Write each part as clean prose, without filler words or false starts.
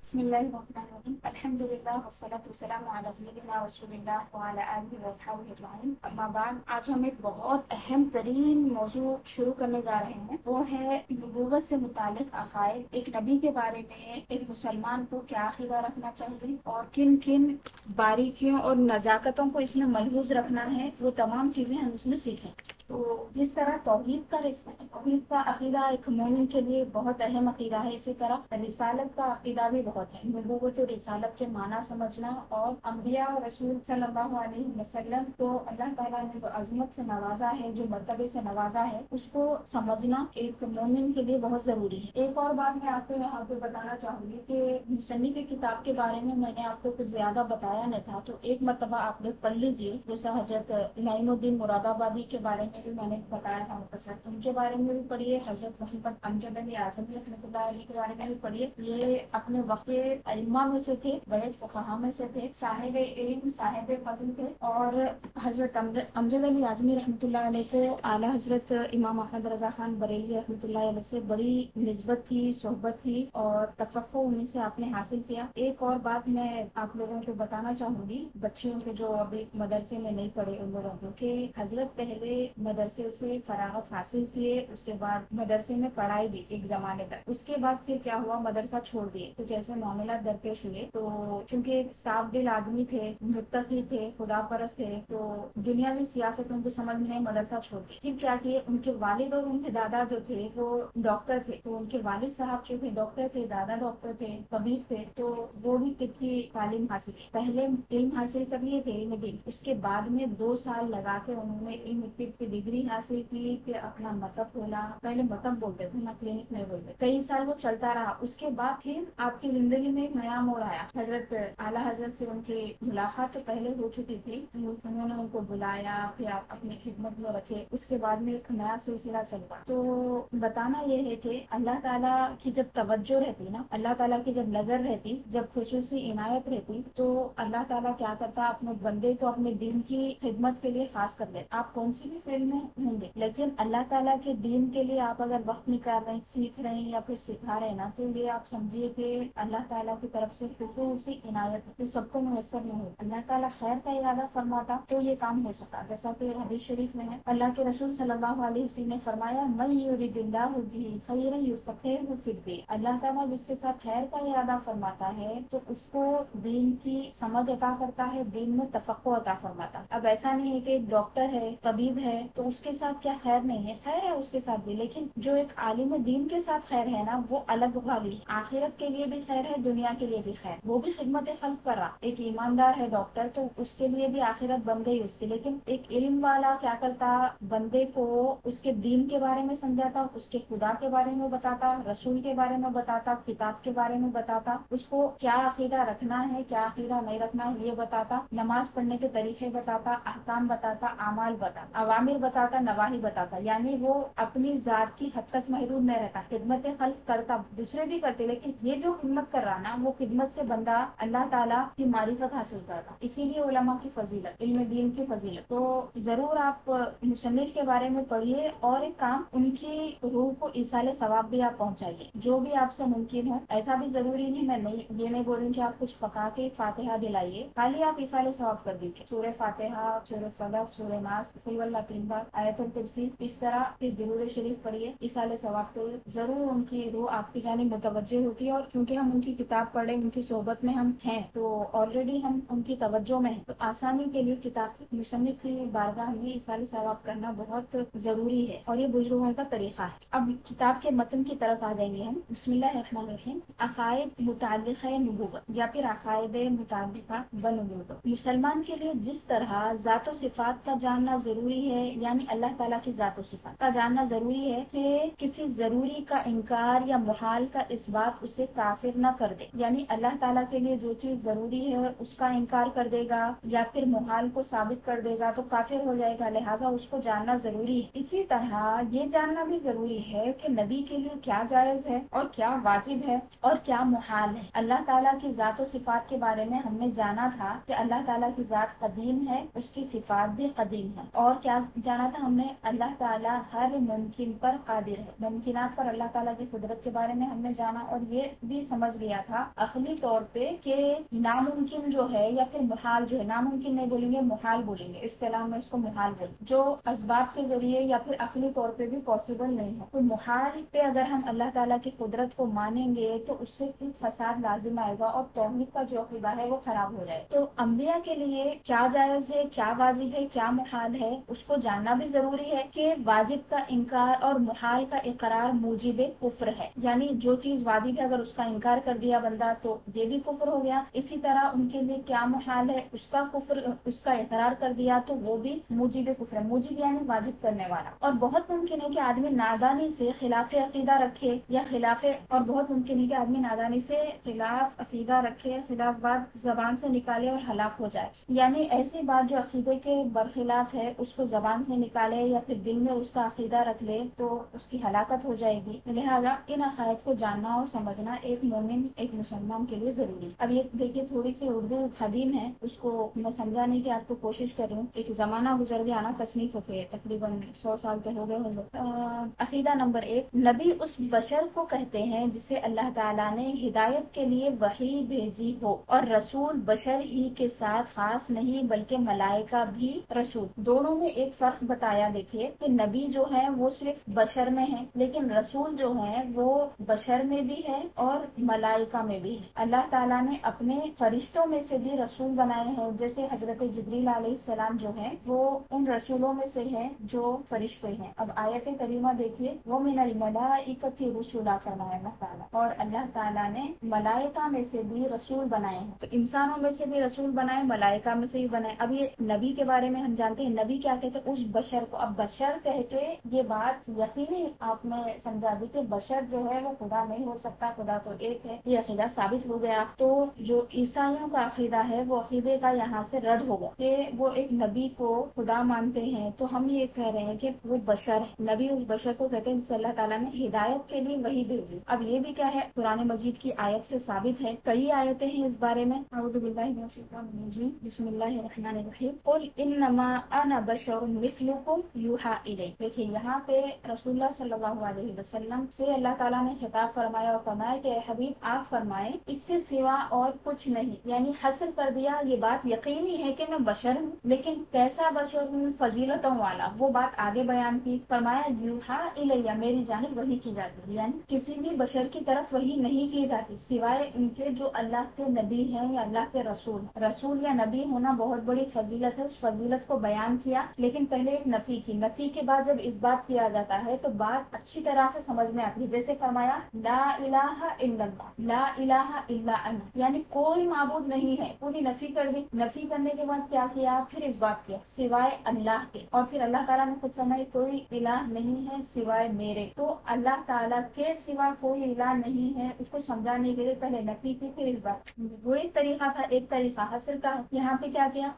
بسم الله الرحمن الرحیم الحمد للہ والصلاة والسلام علی سیدنا رسول اللہ وعلی آلہ واصحابہ اجمعین اما بعد، آج ہم ایک بہت اہم ترین موضوع شروع کرنے جا رہے ہیں، وہ ہے نبوت سے متعلق عقائد۔ ایک نبی کے بارے میں ایک مسلمان کو کیا عقیدہ رکھنا چاہیے اور کن کن باریکیوں اور نزاکتوں کو اس میں ملحوظ رکھنا ہے، وہ تمام چیزیں ہم اس میں سیکھیں۔ تو جس طرح توحید کا عقیدہ ایک مومن کے لیے بہت اہم عقیدہ ہے، اسی طرح رسالت کا عقیدہ بھی بہت ہے۔ نبوت و رسالت کے معنی سمجھنا اور انبیاء اور رسول صلی اللہ علیہ وسلم کو اللہ تعالیٰ نے جو عظمت سے نوازا ہے، جو مرتبے سے نوازا ہے، اس کو سمجھنا ایک مومن کے لیے بہت ضروری ہے۔ ایک اور بات میں آپ کو یہاں پہ بتانا چاہوں گی کہ مصنف کی کتاب کے بارے میں نے آپ کو کچھ زیادہ بتایا نہیں تھا، تو ایک مرتبہ آپ لوگ پڑھ لیجیے۔ جیسا حضرت نعیم الدین مراد آبادی کے بارے میں بھی میں نے بتایا تھا مختصر، ان کے بارے میں بھی پڑھیے۔ حضرت محمد امجد علی اعظمی رحمۃ اللہ علیہ کے بارے میں بھی پڑھیے۔ یہ اپنے وقت کے ائمہ میں سے تھے، بڑے فقہا میں سے تھے، صاحب علم، صاحب فضل تھے، اور حضرت امجد علی اعظمی رحمۃ اللہ علیہ کو اعلیٰ حضرت امام احمد رضا خان بریلوی رحمۃ اللہ علیہ سے بڑی نسبت تھی، صحبت تھی، اور تفقہ انہیں سے آپ نے حاصل کیا۔ ایک اور بات میں آپ لوگوں کو بتانا چاہوں گی، بچیوں کے جو ابھی مدرسے میں نہیں پڑھے ان لوگوں کو، کہ حضرت پہلے مدرسے سے فراغت حاصل کیے، اس کے بعد مدرسے میں پڑھائی بھی ایک زمانے تک، اس کے بعد پھر کیا ہوا، مدرسہ چھوڑ دیے۔ کچھ ایسے معاملات درپیش ہوئے، تو چونکہ ایک صاف دل آدمی تھے، متقی تھے، خدا پرست تھے، تو دنیاوی سیاست ان کو سمجھ میں نہیں، مدرسہ چھوڑ دیا۔ پھر کیا کیے، ان کے والد اور ان کے دادا جو تھے وہ ڈاکٹر تھے، تو ان کے والد صاحب جو تھے ڈاکٹر تھے، دادا ڈاکٹر تھے، طبیب تھے، تو وہ بھی طب کی تعلیم حاصل کی۔ پہلے علم حاصل کر لیے تھے، علم دین، اس کے بعد میں 2 سال لگا کے انہوں نے علم طب کی ڈگری حاصل کی، پھر اپنا مکتب کھولا۔ پہلے مکتب بولتے تھے، نہ کلینک نہیں بولتے۔ کئی سال وہ چلتا رہا، اس کے بعد پھر آپ کی زندگی میں ایک نیا موڑ آیا۔ حضرت اعلیٰ حضرت سے ان کی ملاقات تو پہلے ہو چکی تھی، انہوں نے ان کو بلایا، پھر آپ اپنی خدمت میں رکھے، اس کے بعد میں ایک نیا سلسلہ چلتا۔ تو بتانا یہ ہے کہ اللہ تعالیٰ کی جب توجہ رہتی نا، اللہ تعالیٰ کی جب نظر رہتی، جب خصوصی عنایت رہتی، تو اللہ تعالیٰ کیا کرتا، اپنے بندے کو اپنے دین کی خدمت کے لیے خاص کر دیتا۔ آپ کون سی بھی فیلڈ میں ہوں گے، لیکن اللہ تعالیٰ کے دین کے لیے آپ اگر وقت نکال رہے ہیں، سیکھ رہے ہیں یا پھر سکھا رہے ہیں نا، تو یہ آپ سمجھیے کہ اللہ تعالیٰ کی طرف سے خصوصی عنایت ہے، سب کو میسر نہیں ہو۔ اللہ تعالیٰ خیر کا ارادہ فرماتا تو یہ کام ہو سکتا، جیسا کہ حدیث شریف میں ہے، اللہ کے رسول صلی اللہ علیہ وسلم نے فرمایا، من یرید اللہ بہ خیرا یفقہہ فی الدین۔ اللہ تعالیٰ جس کے ساتھ خیر کا ارادہ فرماتا ہے تو اس کو دین کی سمجھ عطا کرتا ہے، دین میں تفقہ عطا فرماتا ہے۔ اب ایسا نہیں ہے کہ ایک ڈاکٹر ہے، طبیب ہے، تو اس کے ساتھ کیا خیر نہیں ہے، خیر ہے اس کے ساتھ بھی، لیکن جو ایک عالم دین کے ساتھ خیر ہے نا، وہ الگ والی، آخرت کے لیے بھی خیر ہے، دنیا کے لیے بھی خیر، وہ بھی خدمت خلق کر رہا۔ ایک ایماندار ہے ڈاکٹر، تو اس کے لیے بھی آخرت بن گئی اس کی، لیکن ایک علم والا کیا کرتا، بندے کو اس کے دین کے بارے میں سمجھاتا، اس کے خدا کے بارے میں بتاتا، رسول کے بارے میں بتاتا، کتاب کے بارے میں بتاتا، اس کو کیا عقیدہ رکھنا ہے، کیا عقیدہ نہیں رکھنا ہے یہ بتاتا، نماز پڑھنے کے طریقے بتاتا، احکام بتاتا، اعمال بتاتا، اوامر بتاتا، نواہی بتاتا، یعنی وہ اپنی ذات کی حد تک محدود نہیں رہتا، خدمت خلق کرتا، دوسرے بھی کرتے، لیکن یہ جو خدمت کر رہا نا، وہ خدمت سے بندہ اللہ تعالیٰ کی معرفت حاصل کرتا۔ اسی لیے علماء کی فضیلت، علم دین کی فضیلت، تو ضرور آپ مصنف کے بارے میں پڑھیے، اور ایک کام، ان کی روح کو ایصال ثواب بھی آپ پہنچائیے، جو بھی آپ سے ممکن ہو۔ ایسا بھی ضروری نہیں، میں نہیں یہ نہیں بول رہی کہ آپ کچھ پکا کے فاتحہ دلائیے، خالی آپ ایصال ثواب کر دیجیے، سورہ فاتحہ، سورہ فلق، سورہ ناس، قل اللہ 3 بار، آیت الکرسی، اس طرح پھر درود شریف پڑھیے، ایصال ثواب کو ضرور ان کی روح آپ کی جانب متوجہ ہوتی ہے۔ اور چونکہ ہم ان کی کتاب پڑھے، ان کی صحبت میں ہم ہیں، تو آلریڈی ہم ان کی توجہ میں ہیں، تو آسانی کے لیے کتاب مصنف کی بارگاہ میں ایصال ثواب کرنا بہت ضروری ہے، اور یہ بزرگوں کا طریقہ ہے۔ اب کتاب کے متن کی طرف آ جائیں گے ہم۔ بسم اللہ الرحمن الرحیم۔ عقائد متعلقہ نبوت یا پھر عقائد متعلقہ بنبوت، مسلمان کے لیے جس طرح ذات و صفات کا جاننا ضروری ہے، یعنی اللہ تعالیٰ کی ذات و صفات کا جاننا ضروری ہے، کہ کسی ضروری کا انکار یا محال کا اس بات اسے کافر نہ کر دے، یعنی اللہ تعالیٰ کے لیے جو چیز ضروری ہے اس کا انکار کر دے گا یا پھر محال کو ثابت کر دے گا تو کافر ہو جائے گا، لہٰذا اس کو جاننا ضروری ہے۔ اسی طرح یہ جاننا بھی ضروری ہے کہ نبی کے لیے کیا جائز ہے اور کیا واجب ہے اور کیا محال ہے۔ اللہ تعالیٰ کی ذات و صفات کے بارے میں ہم نے جانا تھا کہ اللہ تعالیٰ کی ذات قدیم ہے، اس کی صفات بھی قدیم ہے، اور کیا جانا تھا ہم نے اللہ تعالیٰ ہر ممکن پر قادر ہے، ممکنات پر اللہ تعالیٰ کی قدرت کے بارے میں ہم نے جانا، اور یہ بھی سمجھ لیا تھا عقلی طور پہ کہ ناممکن جو ہے یا پھر محال جو ہے، ناممکن نہیں بولیں گے، محال بولیں گے، اصطلاح میں اس کو محال بولیں گے، جو اسباب کے ذریعے یا پھر عقلی طور پہ بھی پاسبل نہیں ہے۔ تو محال پہ اگر ہم اللہ تعالیٰ کی قدرت کو مانیں گے تو اس سے پھر فساد لازم آئے گا اور توحید کا جو عقیدہ ہے وہ خراب ہو جائے۔ تو انبیاء کے لیے کیا جائز ہے، کیا واجب ہے، کیا محال ہے، اس کو جاننا بھی ضروری ہے کہ واجب کا انکار اور محال کا اقرار موجب کفر ہے، یعنی جو چیز واجب ہے اگر اس کا انکار کر دیا بندہ تو یہ بھی کفر ہو گیا، اسی طرح ان کے لیے کیا محال ہے اس کا کفر، اس کا اقرار کر دیا تو وہ بھی موجب کفر ہے، موجب یعنی واجب کرنے والا۔ اور بہت ممکن ہے کہ آدمی نادانی سے خلاف عقیدہ رکھے یا اور بہت ممکن ہے کہ آدمی نادانی سے خلاف عقیدہ رکھے، خلاف بات زبان سے نکالے اور ہلاک ہو جائے، یعنی ایسی بات جو عقیدے کے برخلاف ہے اس کو زبان سے نکالے یا پھر دل میں اس کا عقیدہ رکھ لے تو اس کی ہلاکت ہو جائے گی۔ لہٰذا ان عقائد کو جاننا اور سمجھنا ایک مومن، ایک مسلمان کے لیے ضروری ہے۔ اب یہ دیکھیے تھوڑی سی اردو قدیم ہے، اس کو میں سمجھانے کی آپ کو کوشش کر رہی ہوں۔ ایک زمانہ گزر گیا نا تصنیف ہوتے تقریباً 100 سال کے ہو گئے ہوں گے۔ عقیدہ نمبر 1، نبی اس بشر کو کہتے ہیں جسے اللہ تعالیٰ نے ہدایت کے لیے وحی بھیجی ہو، اور رسول بشر ہی کے ساتھ خاص نہیں بلکہ ملائکہ بھی رسول۔ دونوں میں ایک فرق بتایا دیکھیے کہ نبی جو ہے وہ صرف بشر میں ہے، لیکن رسول جو ہے وہ بشر میں بھی ہے اور ملائکہ میں بھی ہے۔ اللہ تعالیٰ نے اپنے فرشتوں میں سے بھی رسول بنائے ہیں، جیسے حضرت جبریل علیہ السلام جو ہے وہ ان رسولوں میں سے ہیں جو فرشتے ہیں۔ اب آیت کریمہ دیکھیے، وَمِنَ الْمَلَائِكَةِ رُسُلًا فرمایا اللہ تعالیٰ، اور اللہ تعالیٰ نے ملائکہ میں سے بھی رسول بنائے ہیں۔ تو انسانوں میں سے بھی رسول بنائے، ملائکہ میں سے بھی بنائے۔ اب یہ نبی کے بارے میں ہم جانتے ہیں، نبی کیا کہتے ہیں؟ اس بشر کو۔ اب بشر کہہ کے یہ بات یقینی آپ نے سمجھا دی کہ بشر جو ہے وہ خدا نہیں ہو سکتا، خدا تو ایک ہے، یہ عقیدہ ثابت ہو گیا۔ تو جو عیسائیوں کا عقیدہ ہے وہ عقیدے کا یہاں سے رد ہوگا کہ وہ ایک نبی کو خدا مانتے ہیں، تو ہم یہ کہہ رہے ہیں کہ وہ بشر ہے، نبی اس بشر کو کہتے ہیں جسے اللہ تعالیٰ نے ہدایت کے لیے وہی بھیجی۔ اب یہ بھی کیا ہے؟ قرآن مجید کی آیت سے ثابت ہے، کئی آیتیں ہیں اس بارے میں۔ اعوذ باللہ من الشیطان الرجیم، بسم اللہ الرحمن الرحیم، قل انما انا بشر مثلکم یوحی الی۔ دیکھیے یہاں پہ رسول اللہ صلی اللہ علیہ وسلم سے اللہ تعالیٰ نے خطاب فرمایا اور فرمایا کہ اے حبیب آپ فرمائیں اس کے سوا اور کچھ نہیں، یعنی حصر کر دیا، یہ بات یقینی ہے کہ میں بشر ہوں، لیکن کیسا بشر ہوں؟ فضیلتوں والا، وہ بات آگے بیان کی، فرمایا یوحی الیہ، میری جانب وحی کی جاتی ہے، یعنی کسی بھی بشر کی طرف وحی نہیں کی جاتی سوائے ان کے جو اللہ کے نبی ہیں یا اللہ کے رسول۔ رسول یا نبی ہونا بہت بڑی فضیلت ہے، اس فضیلت کو بیان کیا، لیکن پہلے ایک نفی کی، نفی کے بعد جب اس بات کیا جاتا ہے تو بات اچھی طرح سے سمجھ میں آتی ہے، جیسے فرمایا لا الہ الا اللہ، لا الہ الا انا، یعنی کوئی معبود نہیں ہے، پوری نفی کر دی۔ نفی کرنے کے بعد کیا کیا؟ پھر اس بات کیا سوائے اللہ کے، اور پھر اللہ تعالیٰ نے خود فرمایا کوئی الہ نہیں ہے سوائے میرے۔ تو اللہ تعالیٰ کے سوا کوئی الہ نہیں ہے، اس کو سمجھانے کے لیے پہلے نفی کی پھر اس بات۔ وہ ایک طریقہ تھا، ایک طریقہ حصر کا۔ یہاں پہ کیا کیا؟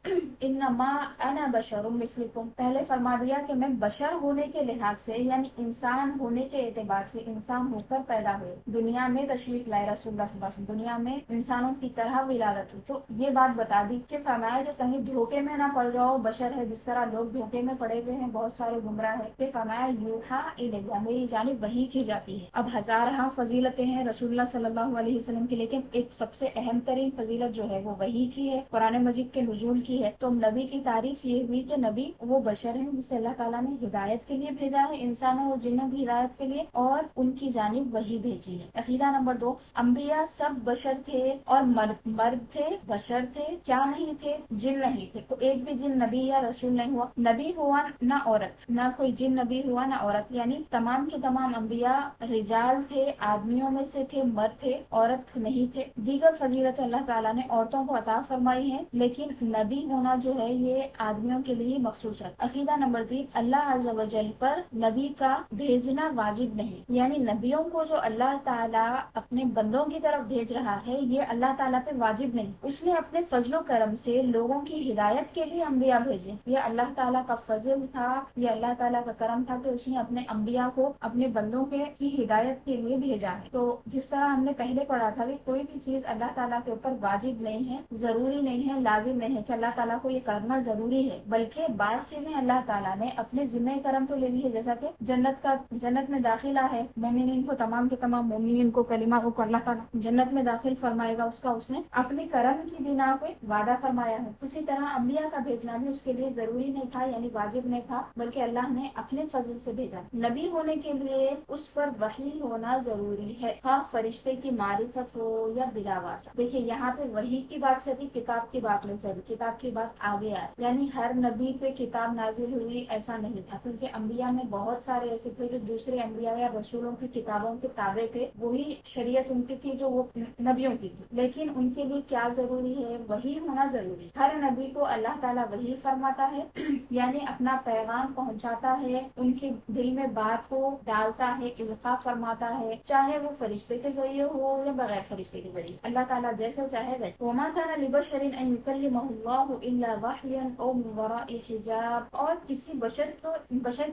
انما انا بشر مثلکم، پہلے فرما دیا کہ میں بشر ہونے کے لحاظ سے، یعنی انسان ہونے کے اعتبار سے، انسان ہو کر پیدا ہوئے، دنیا میں تشریف لائے رسول اللہ صلی اللہ علیہ وسلم، دنیا میں انسانوں کی طرح ولادت ہوئی۔ تو یہ بات بتا دی کہ فرمایا کہ کہیں دھوکے میں نہ پڑ جاؤ، بشر ہے جس طرح لوگ دھوکے میں پڑے ہوئے ہیں، بہت سارے گمراہ ہے، کہ فرمایا یوحی الیہ، میری جانب وحی کی جاتی ہے۔ اب ہزارہ فضیلتیں ہیں رسول اللہ صلی اللہ علیہ وسلم کی، لیکن ایک سب سے اہم ترین فضیلت جو ہے وہ وحی کی ہے، قرآن مجید کے نزول کی ہے۔ تو نبی کی تعریف یہ ہوئی کہ نبی وہ بشر ہیں جسے اللہ تعالیٰ نے ہدایت کے لیے بھیجا ہے، انسانوں اور جنوں کی ہدایت کے لیے، اور ان کی جانب وحی بھیجی ہے۔ عقیدہ نمبر 2، انبیاء سب بشر تھے اور مرد تھے، بشر تھے، کیا نہیں تھے؟ جن نہیں تھے۔ تو ایک بھی جن نبی یا رسول نہیں ہوا، نبی ہوا نہ عورت، نہ کوئی جن نبی ہوا نہ عورت، یعنی تمام کے تمام انبیاء رجال تھے، آدمیوں میں سے تھے، مرد تھے، عورت نہیں تھے۔ دیگر فضیلت اللہ تعالیٰ نے عورتوں کو عطا فرمائی ہے، لیکن نبی ہونا جو ہے یہ آدمیوں کے لیے مخصوص ہے۔ عقیدہ نمبر 3، اللہ عز و جل پر نبی کا بھیجنا واجب نہیں، یعنی نبیوں کو جو اللہ تعالیٰ اپنے بندوں کی طرف بھیج رہا ہے یہ اللہ تعالیٰ پہ واجب نہیں، اس نے اپنے فضل و کرم سے لوگوں کی ہدایت کے لیے انبیاء بھیجے، یہ اللہ تعالیٰ کا فضل تھا، یہ اللہ تعالیٰ کا کرم تھا کہ اس نے اپنے انبیاء کو اپنے بندوں کی ہدایت کے لیے بھیجا ہے۔ تو جس طرح ہم نے پہلے پڑھا تھا کہ کوئی بھی چیز اللہ تعالیٰ کے اوپر واجب نہیں ہے، ضروری نہیں ہے، لازم نہیں ہے کہ اللہ تعالیٰ کو یہ کرنا ضروری ہے، بلکہ بعض چیزیں اللہ تعالیٰ نے اپنے ذمہ کرم تو لے لی ہے، جیسا کہ جنت میں داخلہ ہے مومنین کو، تمام کے تمام مومنین کو، کلمہ کو اللہ تعالیٰ جنت میں داخل فرمائے گا، اس نے اپنے کرم کی بنا پہ وعدہ فرمایا ہے۔ اسی طرح انبیاء کا بھیجنا بھی اس کے لیے ضروری نہیں تھا، یعنی واجب نہیں تھا، بلکہ اللہ نے اپنے فضل سے بھیجا۔ نبی ہونے کے لیے اس پر وحی ہونا ضروری ہے، خواہ فرشتے کی معرفت ہو یا بلا واسطہ۔ دیکھیے یہاں پہ وحی کی بات چلی، کتاب کی بات نہیں چلی، کتاب کی بات آگے آئی، یعنی ہر نبی پہ کتاب نازل ہوئی ایسا نہیں تھا، کیونکہ انبیاء میں بہت سارے ایسے تھے جو دوسرے انبیاء یا رسولوں کی کتابوں کے تابع تھے، وہی شریعت ان کی تھی جو وہ نبیوں کی تھی، لیکن ان کے لیے کیا ضروری ہے؟ وحی ہونا ضروری ہے۔ ہر نبی کو اللہ تعالیٰ وحی فرماتا ہے، یعنی اپنا پیغام پہنچاتا ہے، ان کے دل میں بات کو ڈالتا ہے، القاء فرماتا ہے، چاہے وہ فرشتے کے ذریعے ہو یا بغیر فرشتے کے ذریعے، اللہ تعالیٰ جیسے چاہے ویسے۔ وما كان لبشر ان يكلمه الله الا وحيا او من وراء حجاب، اور کسی بشر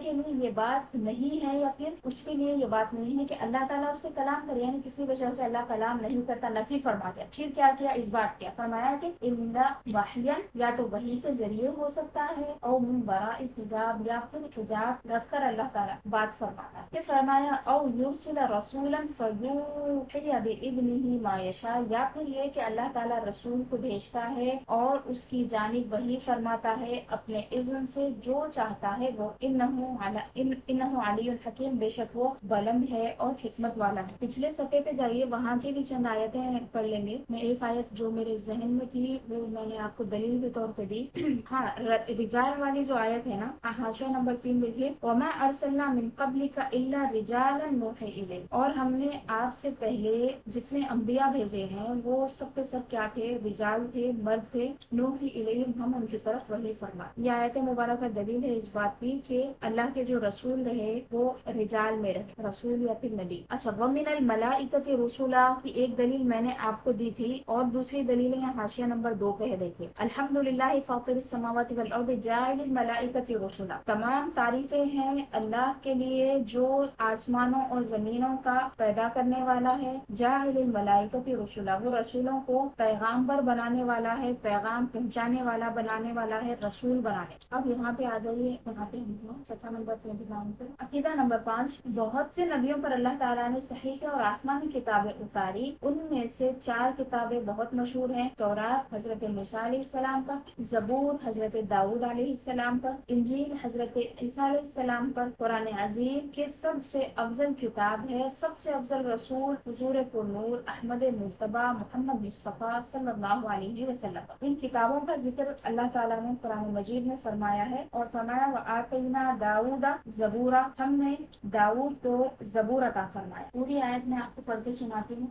کے لیے یہ بات نہیں ہے، یا پھر اس کے لیے یہ بات نہیں ہے کہ اللہ تعالیٰ اس سے کلام کرے، یعنی کسی بشر سے اللہ کلام نہیں کرتا، نفی فرما دیا۔ پھر کیا کیا؟ اس بات کیا فرمایا کہ الا وحیا، یا تو وحی کے ذریعے ہو سکتا ہے، او من وراء حجاب، یا پھر حجاب رکھ کر اللہ تعالیٰ بات فرماتا ہے۔ کہ فرمایا او یرسل رسولا فیوحی باذنہ ما یشاء، یا پھر یہ کہ اللہ تعالیٰ رسول کو بھیجتا ہے اور اس کی جانب وحی فرماتا ہے اپنے اذن سے جو چاہتا ہے وہ۔ انہ علی الحکیم، بے شک وہ بلند ہے اور حکمت والا ہے۔ پچھلے صفحے پہ جائیے، وہاں کی بھی چند آیتیں پڑھ لیں گے۔ میں ایک آیت جو میرے ذہن میں تھی وہ میں نے آپ کو دلیل کے طور پہ دی۔ ہاں، رجال والی جو آیت ہے نا، حاشیہ نمبر 3 دیکھیے، وما ارسلنا من قبلک الا رجالا نوحی الیہم، اور ہم نے آپ سے پہلے جتنے انبیاء بھیجے ہیں وہ سب کے سب کیا تھے؟ رجال تھے، مرد تھے، نوحی الیہم، ہم ان کی طرف وحی فرمائے۔ یہ آیت مبارکہ دلیل ہے اس بات کی کہ اللہ کے جو رسول رہے وہ رجال میں رہے، رسول یا پھر نبی۔ اچھا، ومن الملائکۃ رسلا کی ایک دلیل میں نے آپ کو دی تھی، اور دوسری دلیل ہے حاشیہ نمبر 2 پہ ہے، دیکھیے، الحمدللہ فاطر السماوات والارض جاعل الملائکۃ رسلا، تمام تعریفیں ہیں اللہ کے لیے جو آسمانوں اور زمینوں کا پیدا کرنے والا ہے، جاعل الملائکۃ رسلا، وہ رسولوں کو پیغامبر بنانے والا ہے، پیغام پہنچانے والا بنانے والا ہے، رسول بنانے۔ اب یہاں پہ آ جائیے، یہاں پہ صفحہ نمبر 29 پہ، عقیدہ نمبر 5، بہت سے نبیوں پر اللہ تعالیٰ نے صحیفے اور آسمانی کتابیں اتاری، ان میں سے 4 کتابیں بہت مشہور ہیں، تورات حضرت موسیٰ علیہ السلام پر، زبور حضرت داؤد علیہ السلام پر، انجیل حضرت عیسیٰ علیہ السلام پر، قرآن عظیم کے سب سے افضل کتاب ہے، سب سے افضل رسول حضور پرنور احمد مجتبیٰ محمد مصطفیٰ صلی اللہ علیہ وسلم پر۔ ان کتابوں کا ذکر اللہ تعالیٰ نے قرآن مجید میں فرمایا ہے، اور فرمایا وآتینا داؤد زبورا، ہم نے داؤد کو زبور عطا فرمایا۔ پوری آیت میں آپ کو پڑھ کے سناتی ہوں۔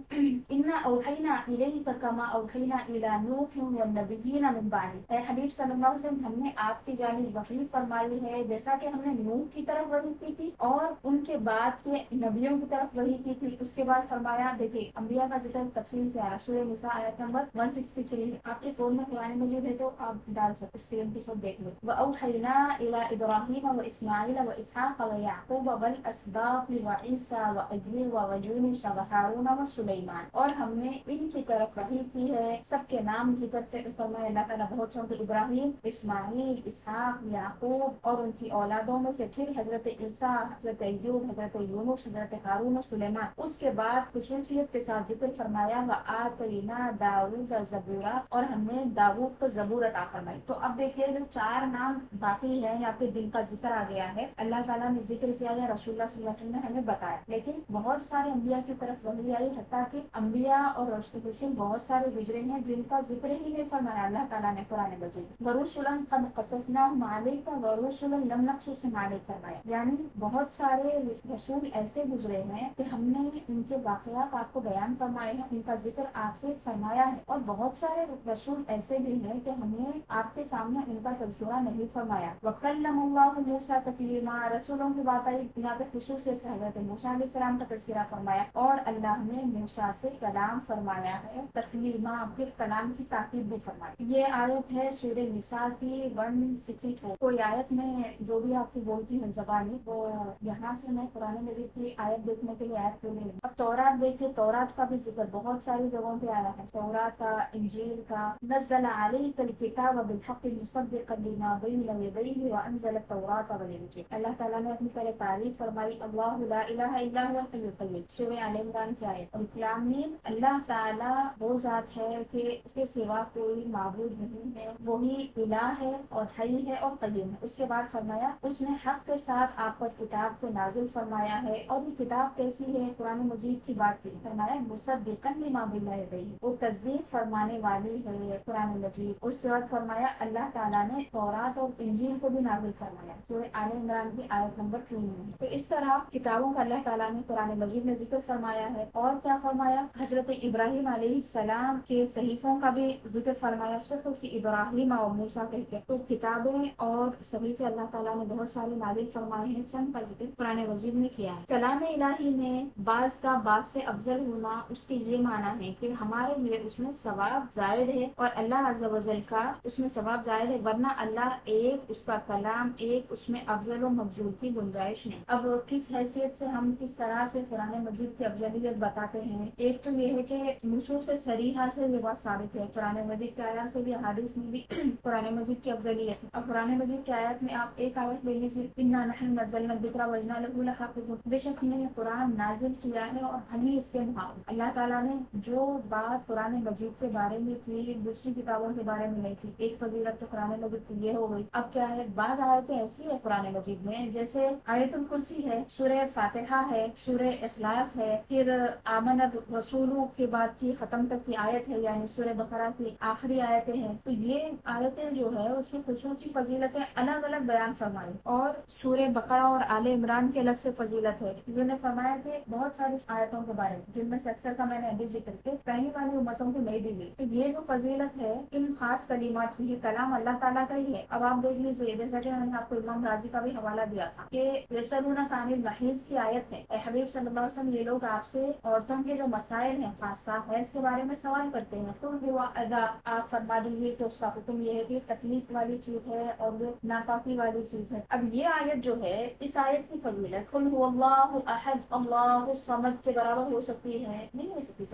انا اوحینا الیک کما اوحینا الی نوح والنبیین من بعد، اے حبیب صلی اللہ علیہ وسلم، ہم نے آپ کی جانب وحی فرمائی ہے جیسا کہ ہم نے نوح کی طرف وحی کی تھی اور ان کے بعد کے نبیوں کی طرف وحی کی تھی۔ اس کے بعد فرمایا، دیکھیے انبیاء کا ذکر تفصیل سے آیا، سورہ نساء آیت نمبر 163 ہے، آپ کے فون میں قرآن مجید ہے تو آپ ڈال سکتے، اسکرین کی سب دیکھ لو۔ وأوحینا الی ابراہیم واسماعیل واسحاق ویعقوب والاسباط وعیسیٰ وایوب ویونس وہارون وسلیمان، اور ہم نے ان کی طرف وحی کی ہے، سب کے نام ذکر فرمائے اللہ تعالیٰ بہت سے، ابراہیم، اسماعیل، اسحاق، یعقوب اور ان کی اولادوں میں سے، پھر حضرت عیسیٰ، حضرت ایوب، حضرت یونس، حضرت ہارون و سلیمان۔ اس کے بعد خصوصیت کے ساتھ ذکر فرمایا وآتینا داؤد زبورا، اور ہم نے داؤد کو زبور عطا فرمائی۔ تو اب دیکھیے جو 4 نام باقی ہیں یا پھر جن کا ذکر آ گیا ہے، اللہ تعالیٰ نے ذکر کیا یا رسول اللہ صلی اللہ علیہ وسلم نے ہمیں بتایا، لیکن بہت سارے انبیاء کی طرف وحی آئی، حتیٰ کہ انبیاء اور رسول بہت سارے گزرے ہیں جن کا ذکر ہی نہیں فرمایا اللہ تعالیٰ نے قرآن مجید۔ ورسلا قد قصصناہم علیک ورسلا لم نقصصہم علیک فرمایا، یعنی بہت سارے رسول ایسے گزرے ہیں کہ ہم نے ان کے واقعات آپ کو بیان فرمائے ہیں، ان کا ذکر آپ سے فرمایا ہے، اور بہت سارے رسول ایسے بھی ہیں کہ ہم نے آپ کے سامنے ان کا تذکرہ نہیں فرمایا۔ وکلم اللہ موسیٰ تکلیما، رسولوں کی بات آئی، یہاں پہ خصوصیت سے حضرت موسیٰ علیہ السلام کا تذکرہ فرمایا، اور اللہ نے موسیٰ سے کلام فرمایا ہے، تکلیما، پھر کلام کی تاکید بھی فرمائی۔ یہ آیت ہے سورہ نساء کی 164۔ کوئی آیت میں جو بھی آپ کی بولتی ہے زبانی، وہ یہاں سے میں قرآن مجید کی آیت دیکھنے کے لیے آیت بولے۔ اب تورات دیکھیے، تورات کا بھی ذکر بہت ساری جگہوں پہ آیا ہے، تورات کا، انجیل کا، نزل علیک الکتاب بالحق مصدقا لما بین يديه وأنزل التوراة والإنجيل. اللہ تعالیٰ نے اپنی پہلے تعریف فرمائی، اللہ لا الہ الا هو الحی القیوم، سورہ آل عمران کی آیت۔ الف لام میم، اللہ تعالیٰ وہ ذات ہے کہ اس کے سوا کوئی معبود نہیں ہے، وہی الہ ہے اور حی ہے اور قیوم ہے۔ اس کے بعد فرمایا اس نے حق کے ساتھ آپ پر کتاب کو نازل فرمایا ہے، اور یہ کتاب کیسی ہے؟ قرآن مجید کی بات کی، فرمایا مصدقا لما بین یدیہ، وہ تصدیق فرمانے والی ہے قرآن مجید۔ اس کے بعد فرمایا اللہ تعالیٰ نے تورات اور انجیل کو بھی نازل فرمایا، سورہ آل عمران کی آیت نمبر 3 میں۔ تو اس طرح کتابوں کا اللہ تعالیٰ نے قرآن مجید میں ذکر فرمایا ہے۔ اور کیا فرمایا؟ حضرت ابراہیم علیہ السلام کے صحیفوں کا بھی ذکر فرمایا، صحف ابراہیم اور موسیٰ کہہ کے۔ تو کتابیں اور صحیفے اللہ تعالیٰ نے بہت سارے نازل فرمائے ہیں، چند کا ذکر قرآن مجید میں کیا ہے۔ کلام الہی میں بعض کا بعض سے افضل ہونا، اس کے یہ معنی ہے کہ ہمارے لیے اس میں ثواب زائد ہے اور اللہ عز و جل کا اس میں ثواب زائد ہے، ورنہ اللہ ایک، اس کا کلام ایک، اس میں افضل و مفضول کی گنجائش نہیں۔ اب کس حیثیت سے ہم کس طرح سے قرآن مجید کی افضلیت بتاتے ہیں؟ ایک تو یہ ہے کہ نصوص صریحہ سے یہ بات ثابت ہے، قرآن مجید کی آیات سے بھی، حدیث میں بھی قرآن مجید کی افضلیت ہے۔ اور قرآن مجید کی آیات میں آپ ایک آیت لے لیجیے، انا نحن نزلنا الذکر وانا لہ لحافظون، بے شک ہم نے یہ قرآن نازل کیا ہے اور ہم ہی اس کے محافظ۔ اللہ تعالیٰ نے جو بات قرآن مجید کے بارے میں کی، دوسری کتابوں کے بارے میں نہیں کی۔ ایک فضیلت تو قرآن مجید کی یہ ہو گئی۔ اب کیا ہے، بعض آیتیں ایسی ہے قرآن مجید میں، جیسے آیت الکرسی ہے، سورہ فاتحہ ہے، سورہ اخلاص ہے، پھر آمن الرسول کے بعد کی ختم تک کی آیت ہے، یعنی سورہ بقرہ کی آخری آیتیں ہیں۔ تو یہ آیتیں جو ہے اس کی خصوصی فضیلتیں الگ الگ بیان فرمائی، اور سورہ بقرہ اور آل عمران کی الگ سے فضیلت ہے۔ انہوں نے فرمایا کہ بہت ساری آیتوں کے بارے میں، جن میں سے اکثر کا میں نے ابھی ذکر کیا، پہلی والی امتوں کو نہیں دی گئی۔ تو یہ جو فضیلت ہے ان خاص کلمات کی، یہ کلام اللہ تعالیٰ کا ہی ہے۔ اب آپ دیکھ لیجیے، جیسا کہ میں نے آپ کو امام غازی کا بھی حوالہ دیا تھا کہ یسألونک عن المحیض کی آیت ہے، اے حبیب صلی اللہ علیہ وسلم، یہ لوگ آپ سے عورتوں کے جو مسائل ہیں، خاصہ حیض کے بارے میں سوال کرتے ہیں، تم ہوا ادا، آپ فرما دیجیے کہ اس کا حکم یہ ہے کہ تکلیف والی چیز ہے اور وہ ناپاکی والی چیز ہے۔ اب یہ آیت جو ہے، اس آیت کی فضیلت قل هو اللہ احد اللہ الصمد کے برابر ہو سکتی ہے؟ نہیں ہو سکتی۔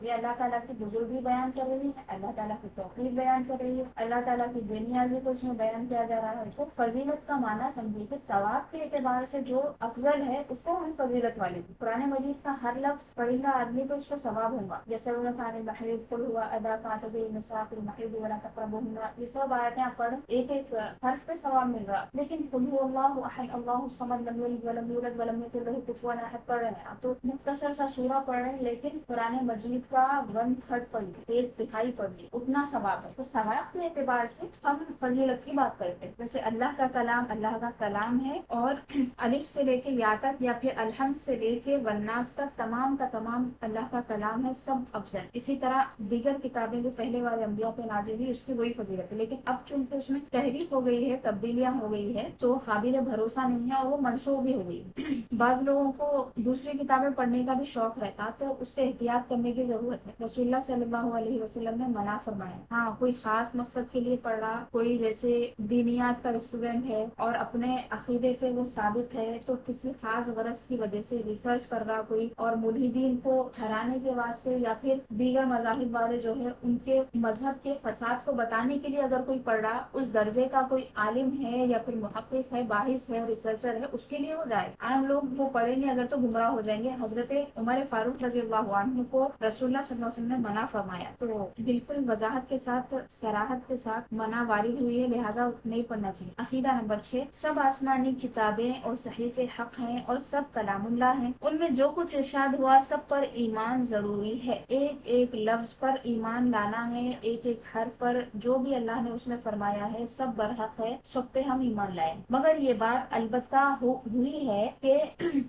یہ اللہ تعالیٰ کی بزرگی بیان کر رہی ہے، اللہ تعالیٰ کی توقیف بیان کر رہی ہے، اللہ تعالیٰ کی بے نیازی کو اس میں بیان کیا جا رہا ہے۔ تو فضیلت کا معنی سمجھیے کہ ثواب کے اعتبار سے جو افضل ہے اس کو ہم فضیلت والی دی۔ قرآن مجید کا ہر لفظ پڑھے گا آدمی تو اس کو ثواب ہوگا۔ یسألونک عن المحیض قل هو اذی فاعتزلوا النساء في المحیض ولا تقربوهن، یہ سب آیتیں آپ پڑھ، ایک ایک حرف پہ ثواب مل رہا۔ لیکن قل هو اللہ احد اللہ الصمد لم یلد ولم یولد ولم یکن له کفوا احد پڑھ رہے ہیں آپ، تو مختصر سا سورہ پڑھ رہے ہیں، لیکن قرآن مجید کا 1/3 پڑھ لی، 1/3 پڑھ لی، اتنا ثواب ہے۔ تو ثواب کے اعتبار سے ہم فضیلت کی بات کرتے ہیں۔ جیسے اللہ کا کلام اللہ کا کلام ہے، اور الف سے لے کے یا تک، یا پھر الحمد سے لے کے والناس تک تمام کا تمام اللہ کا کلام ہے، سب افضل۔ اسی طرح دیگر کتابیں جو پہلے والے انبیاء پہ نازل ہوئی، اس کی وہی فضیلت ہے، لیکن اب چونکہ اس میں تحریف ہو گئی ہے، تبدیلیاں ہو گئی ہے، تو قابل بھروسہ نہیں ہے اور وہ منسوخ بھی ہو گئی۔ بعض لوگوں کو دوسری کتابیں پڑھنے کا بھی شوق رہتا، تو اس سے احتیاط کرنے کی ضرورت ہے۔ رسول اللہ صلی اللہ علیہ وسلم نے منع فرمایا۔ ہاں، کوئی خاص مقصد کے لیے پڑھ رہا، کوئی جیسے دینیات کا اسٹوڈنٹ ہے اور اپنے عقیدے پہ وہ ثابت ہے، تو کسی خاص غرض کی وجہ سے ریسرچ کر رہا کوئی، اور ملحدین کو ٹھہرانے کے واسطے یا پھر دیگر مذاہب والے جو ہے ان کے مذہب کے فساد کو بتانے کے لیے اگر کوئی پڑھ رہا، اس درجے کا کوئی عالم ہے یا پھر محقق ہے، باحث ہے، ریسرچر ہے، اس کے لیے وہ جائز۔ عام لوگ وہ پڑھیں گے اگر تو گمراہ ہو جائیں گے۔ حضرت عمر فاروق رضی اللہ عنہ کو رسول اللہ صلی اللہ علیہ وسلم نے منع فرمایا، تو بالکل وضاحت کے ساتھ، صراحت کے ساتھ منع وارد ہوئی ہے، لہذا نہیں پڑھنا چاہیے۔ عقیدہ نمبر 6، سب آسمانی کتابیں اور صحیفے حق ہیں اور سب کلام اللہ ہیں، ان میں جو کچھ ارشاد ہوا سب پر ایمان ضروری ہے، ایک ایک لفظ پر ایمان لانا ہے، ایک ایک حرف پر، جو بھی اللہ نے اس میں فرمایا ہے سب برحق ہے، سب پہ ہم ایمان لائیں۔ مگر یہ بات البتہ ہوئی ہے کہ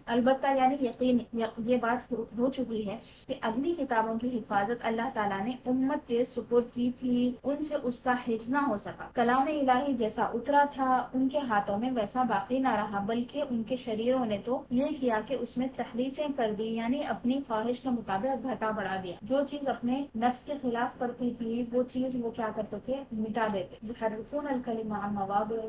البتہ یعنی یقین، یہ بات ہو چکی ہے کہ اگلی کتابوں کی حفاظت اللہ تعالیٰ نے امت کے سپرد کی تھی، ان سے اس کا حفظ نہ ہو سکا۔ کلام الہی جیسا اترا تھا ان کے ہاتھوں میں ویسا باقی نہ رہا، بلکہ ان کے شریروں نے تو یہ کیا کہ اس میں تحریفیں کر دی، یعنی اپنی خواہش کے مطابق گھٹا بڑھا دیا۔ جو چیز اپنے نفس کے خلاف کرتی تھی وہ چیز وہ کیا کرتے تھے، مٹا دیتے۔ یحرفون الکلم عن مواضعہ،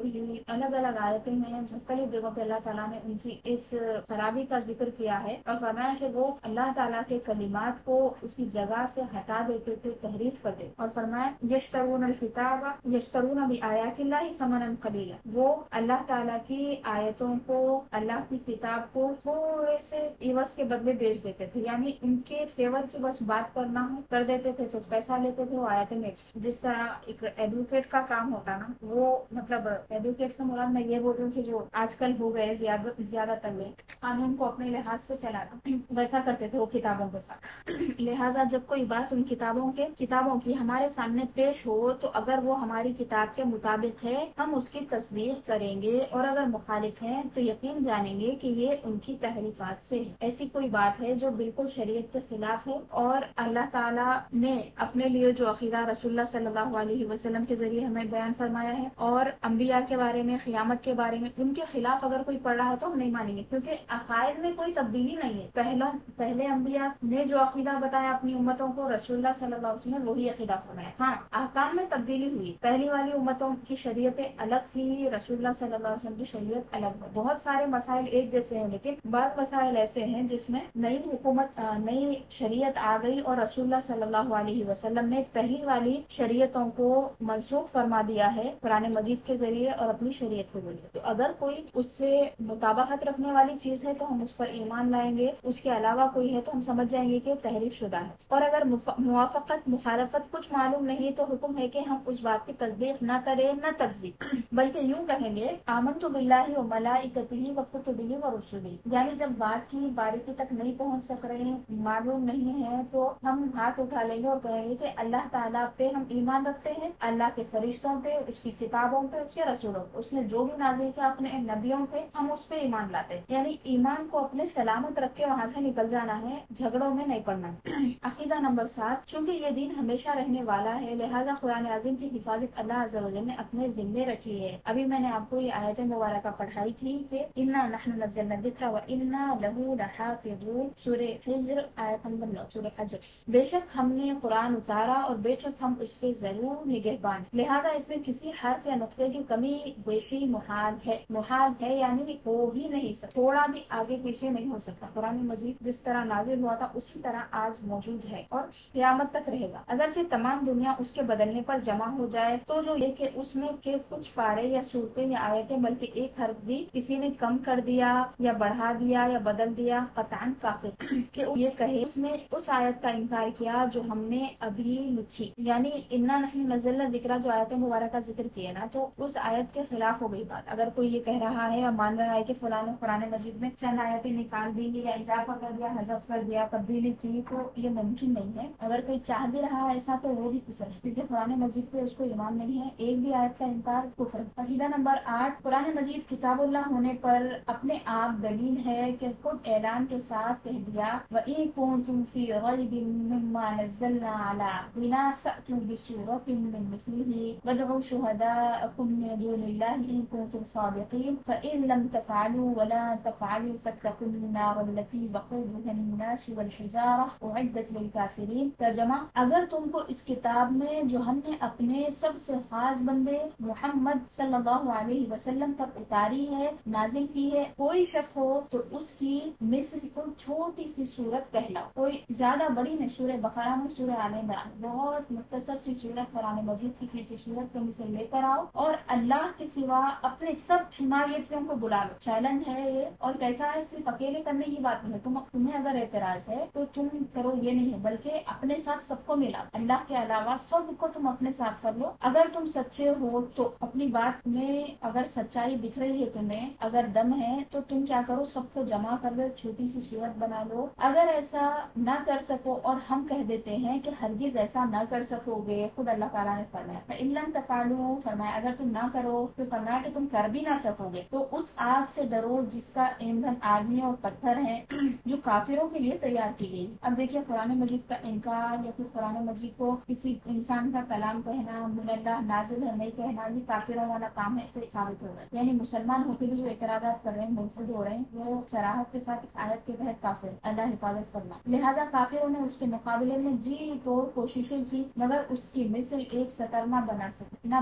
الگ الگ آیتیں ہیں، مختلف جگہوں پہ اللہ تعالیٰ نے ان کی اس خرابی کا ذکر کیا ہے، اور فرمایا کہ وہ اللہ تعالیٰ کے کلمات کو اس کی جگہ سے ہٹا دیتے تھے، تحریف کر دیتے، اور فرمایا یشترون الکتاب یشترون بآیات اللہ ثمنا قلیلا، وہ اللہ تعالیٰ کی آیتوں کو، اللہ کی کتاب کو تھوڑے سے عوض کے بدلے بیچ دیتے تھے، یعنی ان کے فیور کی بس بات کرنا ہو کر دیتے تھے تو پیسہ لیتے تھے وہ آیتیں میں، جس طرح ایک ایڈوکیٹ کا کام ہوتا نا، وہ مطلب ایڈوکیٹ سے مراد میں یہ بول رہی ہوں کہ جو آج کل ہو گئے زیادہ تر لوگ قانون کو اپنے لحاظ سے چلانا، ویسا کرتے تھے وہ کتابوں کے ساتھ۔ لہٰذا جب کوئی بات ان کتابوں کی ہمارے سامنے پیش ہو تو اگر وہ ہماری کتاب کے مطابق ہے ہم اس کی تصدیق کریں گے، اور اگر مخالف ہے تو یقین جانیں گے کہ یہ ان کی تحریفات سے ہے۔ ایسی کوئی بات ہے جو بالکل شریعت کے خلاف ہے اور اللہ تعالیٰ نے اپنے لیے جو عقیدہ رسول اللہ صلی اللہ علیہ وسلم کے ذریعے ہمیں بیان فرمایا ہے، اور انبیاء کے بارے میں، قیامت کے بارے میں، ان کے خلاف اگر کوئی پڑھ رہا ہے تو ہم نہیں مانیں گے، کیونکہ عقائد میں کوئی تبدیلی نہیں ہے۔ پہلے انبیاء نے جو عقیدہ بتایا اپنی امتوں کو، رسول اللہ صلی اللہ علیہ وسلم نے وہی عقیدہ فرمایا۔ ہاں، احکام میں تبدیلی ہوئی، پہلی والی امتوں کی شریعتیں الگ تھی، رسول اللہ صلی اللہ علیہ وسلم کی شریعت الگ ہے۔ بہت سارے مسائل ایک جیسے ہیں، لیکن بعض مسائل ایسے ہیں جس میں نئی شریعت آ گئی اور رسول اللہ صلی اللہ علیہ وسلم نے پہلی والی شریعتوں کو منسوخ فرما دیا ہے قرآن مجید کے ذریعے اور اپنی شریعت کے ذریعے۔ تو اگر کوئی اس سے مطابقت رکھنے والی چیز ہے تو ہم اس پر ایمان لائیں گے، اس کے علاوہ کوئی ہے تو ہم سمجھ جائیں گے کہ تحریف شدہ ہے۔ اور اگر موافقت مخالفت کچھ معلوم نہیں تو حکم ہے کہ ہم اس بات کی تصدیق نہ کریں نہ تکذیب، بلکہ یوں کہیں گے آمنت باللہ و ملائکتہ و کتبہ و رسلہ، یعنی جب بات کی باریکی تک نہیں پہنچ سک رہے، معلوم نہیں ہے، تو ہم ہاتھ اٹھا لیں گے اور کہیں گے کہ اللہ تعالیٰ پہ ہم ایمان رکھتے ہیں، اللہ کے فرشتوں پہ، اس کی کتابوں پہ، اس کے رسولوں پہ، اس نے جو بھی نازل کیا اپنے نبیوں پہ، ہم اس پہ ایمان لاتے ہیں۔ یعنی ایمان کو اپنے سلامت رکھ کے وہاں سے نکل جانا ہے، جھگڑوں میں نہیں پڑنا۔ عقیدہ نمبر 7، چونکہ یہ دین ہمیشہ رہنے والا ہے لہذا قرآن عظیم کی حفاظت اللہ عز و جل نے اپنے ذمے رکھی ہے۔ ابھی میں نے آپ کو یہ آیت مبارکہ پڑھائی تھی کہ انا نحن نزلنا الذکر وانا لہ لحافظون، سورہ حجر آیت نمبر 9، سورہ حجر۔ بے شک ہم نے قرآن اتارا اور بے شک ہم اس کے ضرور نگہبان، لہذا اس میں کسی حرف یا نقطے کی کمی بیشی محال ہے، یعنی ہو ہی نہیں سکتا، تھوڑا بھی آگے پیچھے نہیں ہو سکتا۔ قرآن مجید جس طرح نازل ہوا تھا اسی طرح آج موجود ہے اور قیامت تک رہے گا، اگرچہ تمام دنیا اس کے بدلنے پر جمع ہو جائے تو جو یہ کہ اس میں کے کچھ پارے یا صورتیں یا آیتیں بلکہ ایک حرف بھی کسی نے کم کر دیا یا بڑھا دیا یا بدل دیا، قطعاً کافر کہ یہ کہے اس نے اس آیت کا انکار کیا جو ہم نے ابھی لکھی، یعنی انا نحن نزلنا الذکر جو آیت مبارکہ ذکر کیے نا، تو اس آیت کے خلاف ہو گئی بات۔ اگر کوئی یہ کہہ رہا ہے اور مان رہا ہے کہ فلاں نے قرآن مجید میں چند آیتیں نکال دی یا اضافہ کر دیا، حذف کر دیا، تبدیلی کی، تو یہ ممکن نہیں ہے۔ اگر کوئی چاہ بھی رہا ہے ایسا تو وہ بھی کفر ہے، کیونکہ قرآن مجید پہ اس کو ایمان نہیں ہے، ایک بھی آیت کا انکار کفر ہے۔ عقیدہ نمبر 8، قرآن مجید کتاب اللہ ہونے پر اپنے آپ دلیل ہے کہ خود اعلان کے ساتھ کہہ دیا وَإِن كُنتُمْ فِي رَيْبٍ مِّمَّا نَزَّلْنَا عَلَىٰ عَبْدِنَا فَأْتُوا بِسُورَةٍ مِّن مِّثْلِهِ وَادْعُوا شُهَدَاءَكُم مِّن دُونِ اللَّهِ إِن كُنتُمْ صَادِقِينَ فَإِن لَّمْ تَفْعَلُوا وَلَا تَفْعَلُوا فَاتَّقُوا النَّارَ الَّتِي وَقُودُهَا النَّاسُ وَالْحِجَارَةُ أُعِدَّتْ لِلْكَافِرِينَ۔ ترجمہ، اگر تم کو اس کتاب میں جو ہم نے اپنے سب سے خاص بندے محمد صلی اللہ علیہ وسلم تک اتاری ہے، نازل کی ہے، کوئی شک ہو تو اس کی مثل کوئی چھوٹی سی سورت پہلا، کوئی زیادہ بڑی نہیں، سورہ بقرہ میں، سورہ آل عمران، بہت مختصر سی سورت قرآن مجید کی کسی سورت کے مثل لے کر آؤ اور اللہ کے سوا اپنے سب حمایتیوں کو بلا لو۔ چیلنج ہے یہ، اور کیسا ہے، صرف اکیلے کرنے کی بات نہیں ہے، تمہیں اگر اعتراض ہے تو تم کرو، یہ نہیں ہے، بلکہ اپنے ساتھ سب کو ملا، اللہ کے علاوہ سب کو تم اپنے ساتھ کر لو۔ اگر تم سچے ہو تو اپنی بات میں اگر سچائی دکھ رہی ہے تمہیں، اگر دم ہے تو تم کیا کرو، سب کو جمع کر لو، چھوٹی سی صورت بنا لو۔ اگر ایسا نہ کر سکو اور ہم کہہ دیتے ہیں کہ ہرگز ایسا نہ کر سکو گے، خود اللہ تعالیٰ نے فرمایا فَإِن لَّمْ تَفْعَلُوا، فرمایا اگر تم نہ کرو تو فرمایا کہ تم کر بھی نہ سکو گے تو اس آگ سے ڈرو جس کا ایندھن آدمی اور پتھر ہیں جو کافروں کے لیے تیار کی گئی۔ اب دیکھیے قرآن مجید کا انکار یا پھر قرآن مجید کو کسی انسان کا کلام کہنا، من اللہ نازل ہے نہیں کہنا، یہ کافروں والا کام ہے، سے ثابت ہو رہا ہے۔ یعنی مسلمان ہو کے بھی جو اعتراضات کر رہے ہیں، مرتد ہو رہے ہیں، وہ صراحت کے ساتھ اس آیت کے تحت کافر، اللہ حفاظت کرنا۔ لہٰذا کافروں نے اس کے مقابلے میں جی توڑ کوششیں کی مگر اس کی مثل ایک سطر نہ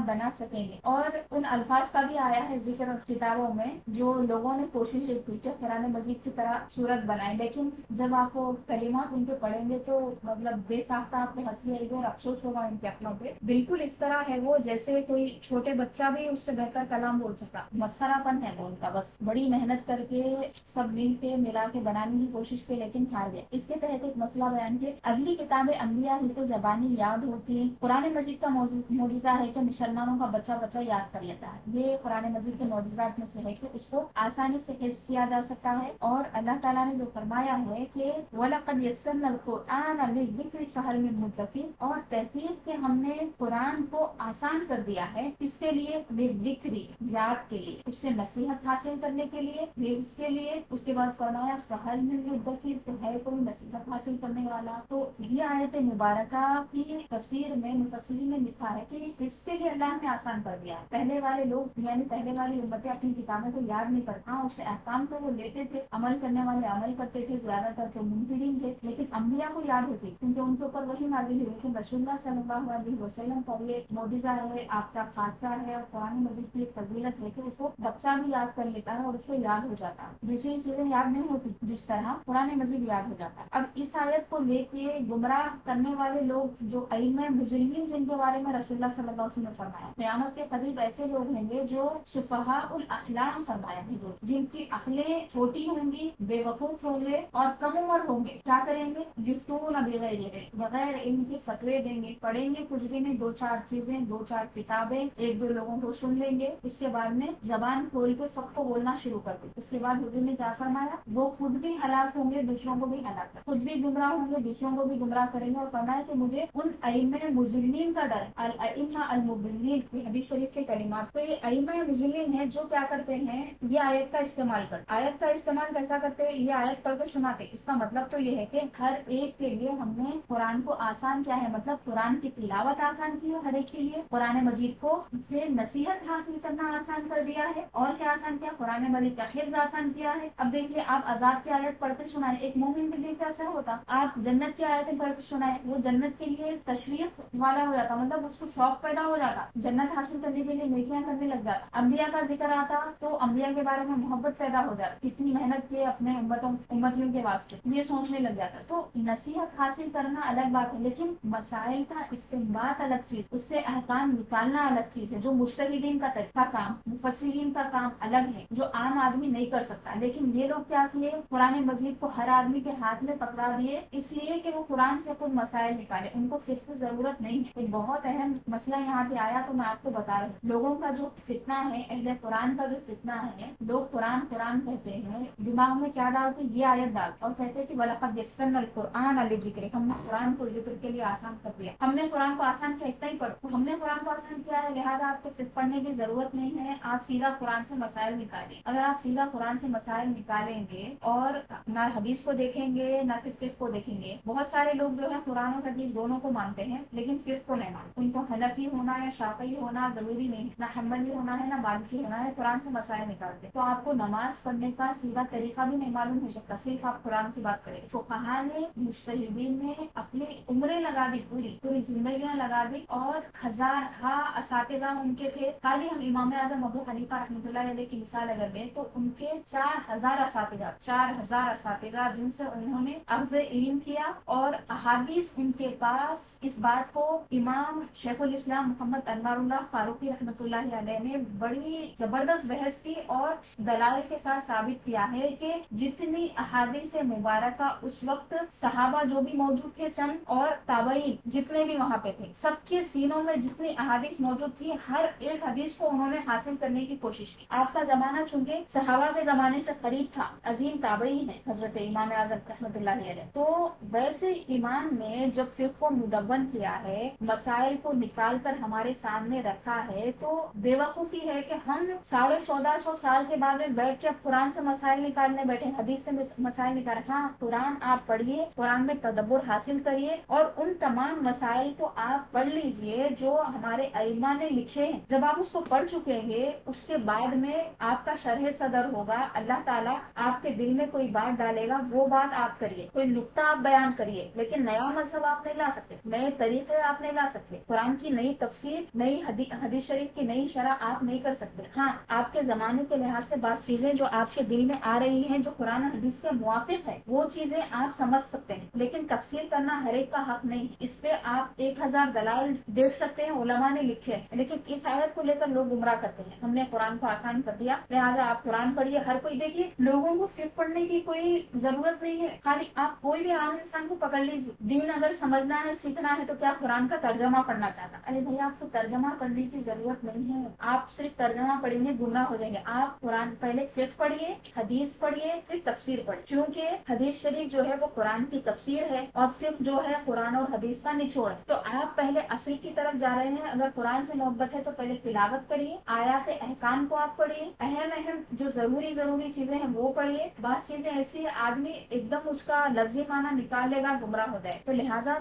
بنا سکیں گے۔ اور ان الفاظ کا بھی آیا ہے ذکر کتابوں میں جو لوگوں نے کوششیں کی کہ قرآن مجید کی طرح صورت بنائیں، لیکن جب آپ کلمات ان کے پڑھیں گے تو مطلب بے ساختہ آپ کو ہنسی آئے گی اور افسوس ہوگا ان کے اپنوں پہ۔ بالکل اس طرح ہے وہ جیسے کوئی چھوٹے بچہ بھی اس سے بہتر کلام بول سکتا. مسخرہ پن ہے وہ ان کا، بس بڑی محنت کر کے سب مل کے ملا کے بنانے کی کوشش کی لیکن ہار گئے. اس کے تحت ایک مسئلہ بیان کیا. اگلی کتابیں انبیاء ہی کو زبانی یاد ہوتی ہیں. قرآن مجید کا معجزہ ہے کہ مسلمانوں کا بچہ بچہ یاد کر لیتا ہے. یہ قرآن مجید کے معجزات میں سے ہے کہ اس کو آسانی سے حفظ کیا جا سکتا ہے. اور اللہ تعالیٰ نے جو فرمایا ہے کہ وَلَقَدْ يَسَّرْنَا الْقُرْآنَ لِلذِّكْرِ فَهَلْ مِن مُدَّكِرٍ، اور تحقیق کہ ہم نے قرآن کو آسان کر دیا ہے اس کے لیے، للذکر یاد کے لیے، اس سے نصیحت حاصل کرنے کے لیے، حفظ کے لیے. اس کے بعد فرمایا فَهَلْ مِن مُدَّكِرٍ، تو ہے کوئی نصیحت حاصل کرنے والا. تو یہ آیت مبارکہ کی تفسیر میں مفسرین نے لکھا ہے کہ حفظ کے لیے اللہ نے آسان کر دیا. پہلے والے لوگ یعنی پہلے والی امتیں اپنی کتابوں کو یاد نہیں کرتے. ہاں اس سے احکام تو وہ لیتے تھے، عمل کرنے والے عمل کرتے تھے، زیادہ تر تو منکرین تھے، لیکن انبیاء کو یاد ہوتی کیونکہ ان کے اوپر وہی نازل ہوئی. لیکن رسول اللہ صلی اللہ علیہ وسلم کا یہ معجزہ ہے، آپ کا خاصہ ہے، اور قرآن مجید کی ایک فضیلت ہے کہ اس کو بچہ بھی یاد کر لیتا ہے اور اس کو یاد ہو جاتا ہے. دوسری چیزیں یاد نہیں ہوتی جس طرح قرآن مجید یاد ہو جاتا ہے. اب اس آیت کو لے کے گمراہ کرنے والے لوگ جو ائمہ مجرمین جن کے بارے میں رسول اللہ صلی اللہ علیہ وسلم نے فرمایا، قیامت کے قریب ایسے لوگ ہیں گے جو سفہاء الاحلام فرمایا ہے، جن کی عقلیں چھوٹی ہوں گی، بے وقوف ہوں گے اور کم عمر ہوں گے. کیا کریں گے؟ یفتون بغیر علم، بغیر علم کے فتوے دیں گے. پڑھیں گے کچھ بھی نہیں، دو چار چیزیں، دو چار کتابیں، ایک دو لوگوں کو سن لیں گے. اس کے بعد میں زبان کھول کے سب کو بولنا شروع کر دیں. اس کے بعد حضور نے کیا فرمایا؟ وہ خود بھی ہلاک ہوں گے، دوسروں کو بھی ہلاک کر، خود بھی گمراہ ہوں گے، دوسروں کو بھی گمراہ کریں گے. اور فرمایا کہ مجھے ان ائمہ مجرمین کا ڈر، الائمہ المضلین، یہ حدیث شریف کے کلمات. تو یہ ائمہ مجرمین ہیں جو کیا کرتے ہیں، یہ آیت کا استعمال کرتے. آیت کا استعمال کیسا کرتے ہیں؟ یہ آیت پڑھ کے سناتے. اس کا مطلب تو یہ ہے کہ ہر ایک کے لیے ہم نے قرآن کو آسان کیا ہے، مطلب قرآن کی تلاوت آسان کی ہے ہر ایک کے لیے. قرآن مجید کو سے نصیحت حاصل کرنا آسان کر دیا ہے. اور کیا آسان کیا؟ قرآن مجید کا حفظ آسان کیا ہے. اب دیکھیے، آپ عذاب کی آیت پڑھتے سنائیں، ایک مومن کے لیے کیا اثر ہوتا؟ آپ جنت کی آیتیں پڑھتے سنائیں، وہ جنت کے لیے تشویق والا ہو جاتا، مطلب اس کو شوق پیدا ہو جاتا، جنت حاصل کرنے کے لیے نیکیاں کرنے لگ جاتا. انبیاء کا ذکر آتا تو انبیاء کے بارے میں محبت پیدا ہو جاتی، کتنی محنت کی اپنے امتیوں کے واسطے، یہ سوچنے لگ جاتا. تو نصیحت حاصل کرنا الگ بات ہے، لیکن مسائل کا استنباط الگ چیز، اس سے احکام نکالنا الگ چیز ہے، جو مجتہدین کا کام، مفسرین کا کام الگ ہے، جو عام آدمی نہیں کر سکتا. لیکن یہ لوگ کیا کیے؟ قرآن مجید کو ہر آدمی کے ہاتھ میں پکڑا دیے، اس لیے کہ وہ قرآن سے خود مسائل نکالے. ان کو فقہ کی ضرورت نہیں ہے. ایک بہت اہم مسئلہ یہاں پہ آیا تو میں آپ کو بتا رہا ہوں. لوگوں کا جو فتنہ ہے، اہل قرآن کا جو فتنہ ہے، لوگ قرآن قرآن کہتے ہیں، دماغ میں کیا ڈالتے؟ یہ آیت ڈالتے اور کہتے ہیں کہ وَلَقَدْ يَسَّرْنَا الْقُرْآنَ لِلذِّكْرِ، ہم نے قرآن کو ذکر کے لیے آسان کر دیا. ہم نے قرآن کو آسان کیا؟ اتنا ہی پڑھو. ہم نے قرآن کو آسان کیا ہے، لہٰذا آپ کو فقہ پڑھنے کی ضرورت نہیں ہے، آپ سیدھا قرآن سے مسائل نکالیں. اگر آپ سیدھا قرآن سے مسائل نکالیں گے اور نہ حدیث کو دیکھیں گے نہ پھر فقہ کو دیکھیں گے. بہت سارے لوگ جو ہے قرآن اور حدیث دونوں کو مانتے ہیں لیکن فقہ کو نہیں مانتے. ان کو حنفی ہونا یا شافعی ہونا ضروری نہیں، نہ حنبلی ہونا ہے نہ مالکی ہونا ہے، قرآن سے مسائل نکالتے. تو آپ کو نماز پڑھنے کا سیدھا طریقہ بھی نہیں معلوم ہو سکتا، صرف آپ قرآن کی بات کریں. فقہا نے، مجتہدین نے اپنی عمریں لگا دی، پوری زندگیاں لگا دی، اور ہزارہا اساتذہ ان کے تھے. خالی ہم امام اعظم ابو حنیفہ رحمۃ اللہ علیہ کی مثال اگر دیں تو ان کے 4000 اساتذہ، 4000 اساتذہ جن سے انہوں نے اخذ علم کیا، اور احادیث ان کے پاس. اس بات کو امام شیخ الاسلام محمد انوار اللہ فاروقی رحمۃ اللہ علیہ نے بڑی زبردست بحث کی اور دلائل کے ساتھ ثابت کیا ہے کہ جتنی احادیث مبارکہ اس وقت صحابہ جو بھی موجود تھے چند، اور تابعین جتنے بھی وہاں پہ تھے، سب کے سینوں میں جتنی احادیث موجود تھی، ہر ایک حدیث کو انہوں نے حاصل کرنے کی کوشش کی. آپ کا زمانہ چونکہ صحابہ کے زمانے سے قریب تھا، عظیم تابعی ہیں حضرت امام اعظم رحمۃ اللہ علیہ. تو ویسے امام نے جب فقہ کو مدون کیا ہے، مسائل کو نکال کر ہمارے سامنے رکھا ہے، تو بے وقوفی ہے کہ ہم 1450 سال کے بعد میں بیٹھ کے اب قرآن سے مسائل نکالنے بیٹھے، حدیث سے مسائل نکال. ہاں، قرآن آپ پڑھیے، قرآن میں تدبر حاصل کریے، اور ان تمام مسائل کو آپ پڑھ لیجئے جو ہمارے ائمہ نے لکھے ہیں. جب آپ اس کو پڑھ چکے ہیں، اس کے بعد میں آپ کا شرح صدر ہوگا، اللہ تعالیٰ آپ کے دل میں کوئی بات ڈالے گا، وہ بات آپ کریے، کوئی نقطہ آپ بیان کریے، لیکن نیا مذہب آپ نہیں لا سکتے، نئے طریقے آپ نہیں لا سکتے، قرآن کی نئی تفسیر، نئی حدیث شریف کی نئی شرح آپ نہیں کر سکتے. ہاں، آپ کے زمانے کے لحاظ سے بعض چیزیں جو آپ کے دل میں آ رہی ہیں جو قرآن حدیث کے موافق ہے، وہ چیزیں آپ سمجھ سکتے ہیں، لیکن تفسیر کرنا ہر ایک کا حق نہیں ہے. اس پہ آپ 1000 دلائل دیکھ سکتے ہیں، علماء نے لکھے ہیں، لیکن اس آیت کو لے کر لوگ گمراہ کرتے ہیں، ہم نے قرآن کو آسان کر دیا لہٰذا آپ قرآن پڑھیے۔ ہر کوئی دیکھیے، لوگوں کو فقہ پڑھنے کی کوئی ضرورت نہیں ہے، خالی آپ کوئی بھی عام انسان کو پکڑ لیجیے، دین اگر سمجھنا ہے سیکھنا ہے تو کیا قرآن کا ترجمہ پڑھنا چاہتا؟ ارے بھائی آپ کو ترجمہ پڑھنے کی ضرورت نہیں ہے، آپ صرف ترجمہ پڑھیں گے گمراہ ہو جائیں گے۔ آپ قرآن پہلے فقہ پڑھیے، حدیث پڑھیے، پھر تفسیر پڑھیے، کیونکہ حدیث شریف جو ہے وہ قرآن کی تفسیر ہے اور فقہ جو ہے قرآن اور حدیث کا نچوڑ ہے۔ تو آپ پہلے اصل کی طرف جا رہے ہیں، اگر قرآن سے محبت ہے تو پہلے تلاوت کریے، آیات احکام کو آپ پڑھیے، اہم جو ضروری چیزیں ہیں وہ پڑھیے۔ بعض چیزیں ایسی ہے آدمی ایک دم اس کا لفظی معنی نکال لے گا گمراہ ہو جائے، تو لہٰذا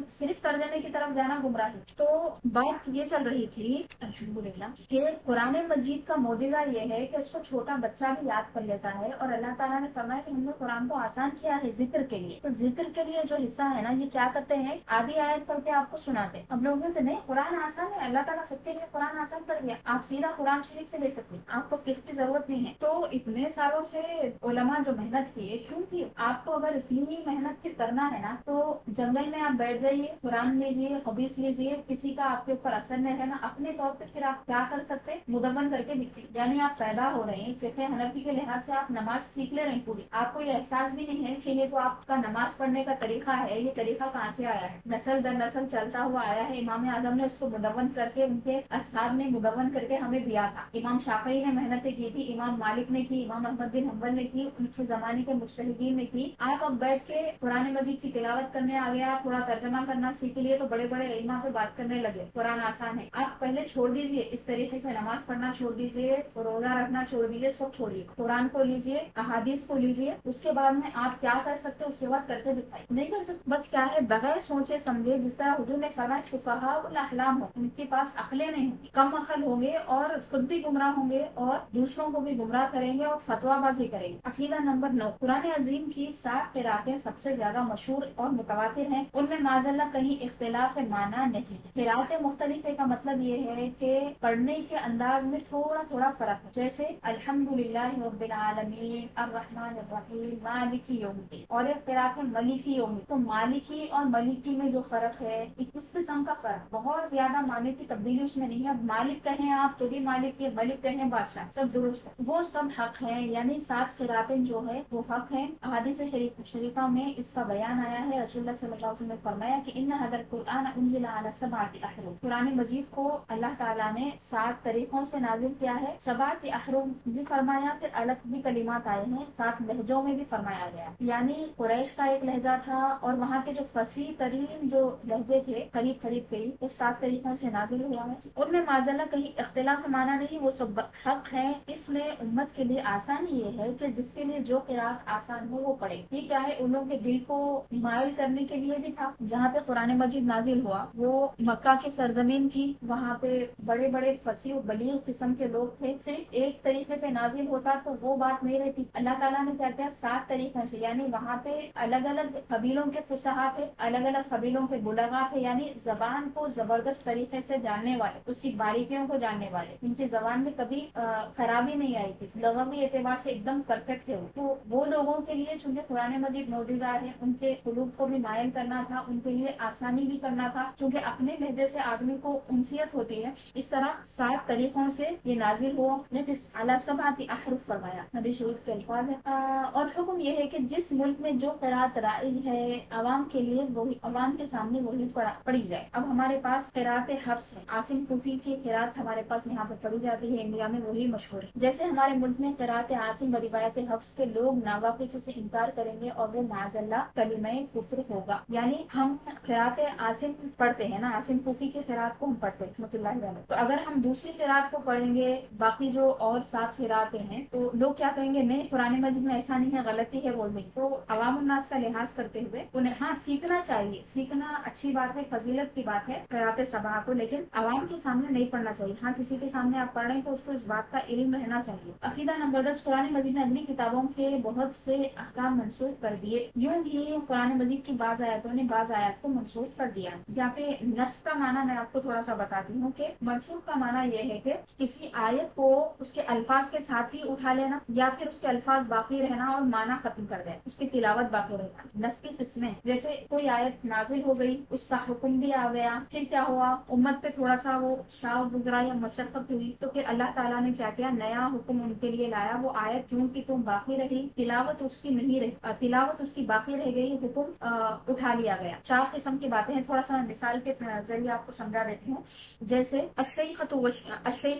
صرف ترجمے کی طرف جانا گمراہی۔ تو بات یہ چل رہی تھی الحمدللہ کہ قرآن مجید کا معجزہ یہ ہے کہ اس کو چھوٹا بچہ بھی یاد کر لیتا ہے، اور اللہ تعالیٰ نے فرمایا کہ ہم نے قرآن کو آسان کیا ہے ذکر کے لیے۔ تو ذکر کے لیے جو حصہ ہے نا، یہ کیا کرتے ہیں، آدھی آیت پڑھ کے آپ کو سناتے ہیں۔ اب لوگوں سے نہیں، قرآن آسان ہے، اللہ تعالیٰ سب کے لیے قرآن آسان کر دیا، آپ سیدھا قرآن شریف سے لے سکتے ہیں، آپ کو فقہ کی ضرورت نہیں ہے۔ تو اتنے سالوں سے علماء جو محنت کیے، کیونکہ آپ کو اگر اتنی محنت کی کرنا ہے نا تو جنگل میں آپ بیٹھ جائیے، قرآن لیجیے، حدیث لیجیے، کسی کا آپ کے اوپر اثر نہیں ہے نا، اپنے طور پہ پھر آپ کیا کر سکتے، مدون کر کے دکھتے، یعنی آپ پیدا ہو رہے ہیں فقہ حنفی کے لحاظ سے، آپ نماز سیکھ لے رہے ہیں پوری، آپ کو یہ احساس بھی نہیں ہے کہ یہ جو آپ کا نماز پڑھنے کا طریقہ ہے، یہ طریقہ کہاں سے آیا ہے، نسل در نسل چلتا ہوا آیا ہے، امام اعظم نے اس کو مدون کر کے، ان کے اصحاب نے مدون کر کے ہمیں دیا تھا، امام شافعی نے محنتیں کی تھی، امام مالک نے کی، امام احمد بن حنبل نے کی، ان کے زمانے کے مجتہدین نے کی۔ آپ اب بیٹھ کے قرآن مجید کی تلاوت کرنے آ گیا، تھوڑا ترجمہ کرنا سیکھ لیے تو بڑے بڑے علماء پہ بات کرنے لگے قرآن آسان ہے۔ آپ پہلے چھوڑ دیجیے اس طریقے سے، نماز پڑھنا چھوڑ دیجیے، روزہ رکھنا چھوڑ دیجیے، سب چھوڑیے، قرآن کو لیجیے، احادیث کو لیجیے، اس کے بعد میں آپ کیا کر سکتے اس کے بعد کر کے دکھائیے، نہیں کر سکتے، بس کیا ہے بغیر سوچے سمجھے، جس طرح حضور نے فرمایا سفہاء الاحلام ہو، ان کے پاس عقلیں نہیں ہوں گی، کم عقل ہوں گے اور خود بھی گمراہ ہوں گے اور دوسروں کو بھی گمراہ کریں گے اور فتویٰ بازی کریں گے۔ عقیدہ نمبر 9، قرآن عظیم کی 7 قرأتیں سب سے زیادہ مشہور اور متواتر ہیں، ان میں معاذ اللہ کہیں اختلاف معنی نہیں۔ قرأتیں مختلف کا مطلب یہ ہے کہ پڑھنے کے انداز میں تھوڑا فرق ہے، جیسے الحمدللہ رب العالمین الرحمن الرحیم مالکی یوم الدین، اور ایک قرأت ہے مالکی یوم الدین۔ تو مالکی اور ملکی میں جو فرق ہے، اس قسم کا فرق، بہت زیادہ معنی کی تبدیلی اس میں نہیں ہے۔ اب مالک کہیں آپ تو بھی مالک کے، ملک کہیں بادشاہ، سب درست ہے، وہ سب حق ہیں، یعنی 7 قرأتیں جو ہے وہ حق ہیں۔ احادیث شریفہ میں اس کا بیان آیا ہے، رسول اللہ صلی اللہ علیہ وسلم نے فرمایا کہ ان هذا القرآن انزل على 7 احرف، قرآن مجید کو اللہ تعالیٰ نے 7 طریقوں سے نازل کیا ہے۔ 7 احرف بھی فرمایا، پھر الگ بھی کلمات آئے ہیں، 7 لہجوں میں بھی فرمایا گیا، یعنی قریش کا ایک لہجہ تھا اور وہاں کے جو فصیح ترین جو لہجے تھے قریب کے ہی، وہ 7 طریقوں سے نازل ہوا ہے۔ ان میں معذلہ کہیں اختلاف معنی نہیں، وہ سب حق ہے۔ اس میں امت کے لیے آسانی یہ ہے کہ جس کے لیے جو قرأت آسان ہو وہ پڑھے، ٹھیک ہے، ان لوگوں کے دل کو مائل کرنے کے لیے بھی تھا۔ جہاں پہ قرآن مجید نازل ہوا وہ مکہ کی سرزمین تھی، وہاں پہ بڑے بڑے فصیح و بلیغ قسم کے لوگ تھے، صرف ایک طریقے پہ نازل ہوتا تو وہ بات نہیں رہتی۔ اللہ تعالیٰ نے کیا کیا، 7 طریقوں سے، یعنی وہاں پہ الگ الگ قبیلوں کے فصحاء تھے، الگ الگ قبیلوں کے بلغاء تھے، یعنی زبان کو زبردست طریقے سے جاننے والے، اس کی باریکیوں کو جاننے والے، ان کی زبان میں کبھی خرابی نہیں آئی تھی، لغوی اعتبار سے ایک دم پرفیکٹ تھے۔ تو وہ لوگوں کے لیے چونکہ قرآن مجید موجودہ ہے، ان کے قلوب کو بھی مائل کرنا تھا، ان کے لیے آسانی بھی کرنا تھا، چونکہ اپنے لہجے سے آدمی کو انسیت ہوتی ہے، اس طرح 7 طریقوں سے یہ نازل ہوا، اعلیٰ 7 احرف فرمایا، حدیث شریف کے الفاظ ہے۔ اور حکم یہ ہے کہ جس ملک میں جو قرأت رائج ہے، عوام کے لیے وہی، عوام کے سامنے وہی پڑھی جائے۔ اب ہمارے پاس قرأت حفص ہے، عاصم کوفی کی قرأت ہمارے پاس یہاں پہ پڑھی جاتی ہے، انڈیا میں وہی مشہور ہے۔ جیسے ہمارے ملک میں قرأت عاصم و روایت حفص کے لوگ ناواقف سے انکار کریں گے اور وہ معاذ اللہ کلمہ کفر ہوگا، یعنی ہم قرأت عاصم پڑھتے ہیں نا، عاصم کوفی کی قرأت کو ہم پڑھتے ہیں رحمۃ اللہ علیہ، تو اگر ہم دوسری قرأت کو پڑھیں گے، باقی جو اور 7 قرأتیں ہیں، تو لوگ کیا کہیں گے، نہیں قرآن مجید میں ایسا نہیں ہے، غلطی ہے، بول دیں۔ تو عوام الناس کا لحاظ کرتے ہوئے انہیں ہاں سیکھنا چاہیے، سیکھنا اچھی بات ہے، فضیلت کی بات ہے قرأت سبع کو، لیکن عوام کے سامنے نہیں پڑھنا چاہیے۔ ہاں کسی کے سامنے آپ پڑھ رہے ہیں تو اس کو اس بات کا علم رہنا چاہیے۔ عقیدہ نمبر 10، قرآن مجید نے اگلی کتابوں کے بہت سے احکام منسوخ کر دیے، یوں ہی قرآن مجید کی بعض آیاتوں نے بعض آیات کو منسوخ کر دیا۔ یہاں پہ نسخ کا معنی میں آپ کو تھوڑا سا بتاتی ہوں کہ منسوخ کا معنی یہ ہے کہ کسی آیت کو اس کے الفاظ کے ساتھ ہی اٹھا لینا، یا پھر اس کے الفاظ باقی رہنا اور معنی ختم کر دینا، اس کی تلاوت باقی رہنا۔ نسخ کی قسمیں، جیسے کوئی آیت نازل ہو گئی، اس کا حکم بھی آ گیا، پھر کیا ہوا، امت پہ تھوڑا سا وہ شاہ گزرا یا مشقت ہوئی تو پھر اللہ تعالیٰ نے کیا کیا، نیا حکم ان کے لیے لایا. وہ آیت چون کی تم باقی رہی، تلاوت اس کی نہیں رہی، تلاوت اس کی باقی رہ گئی، حکم اٹھا لیا گیا. 4 قسم کی باتیں ہیں، تھوڑا سا میں مثال کے ذریعے آپ کو سمجھا دیتی ہوں. جیسے الشیخۃ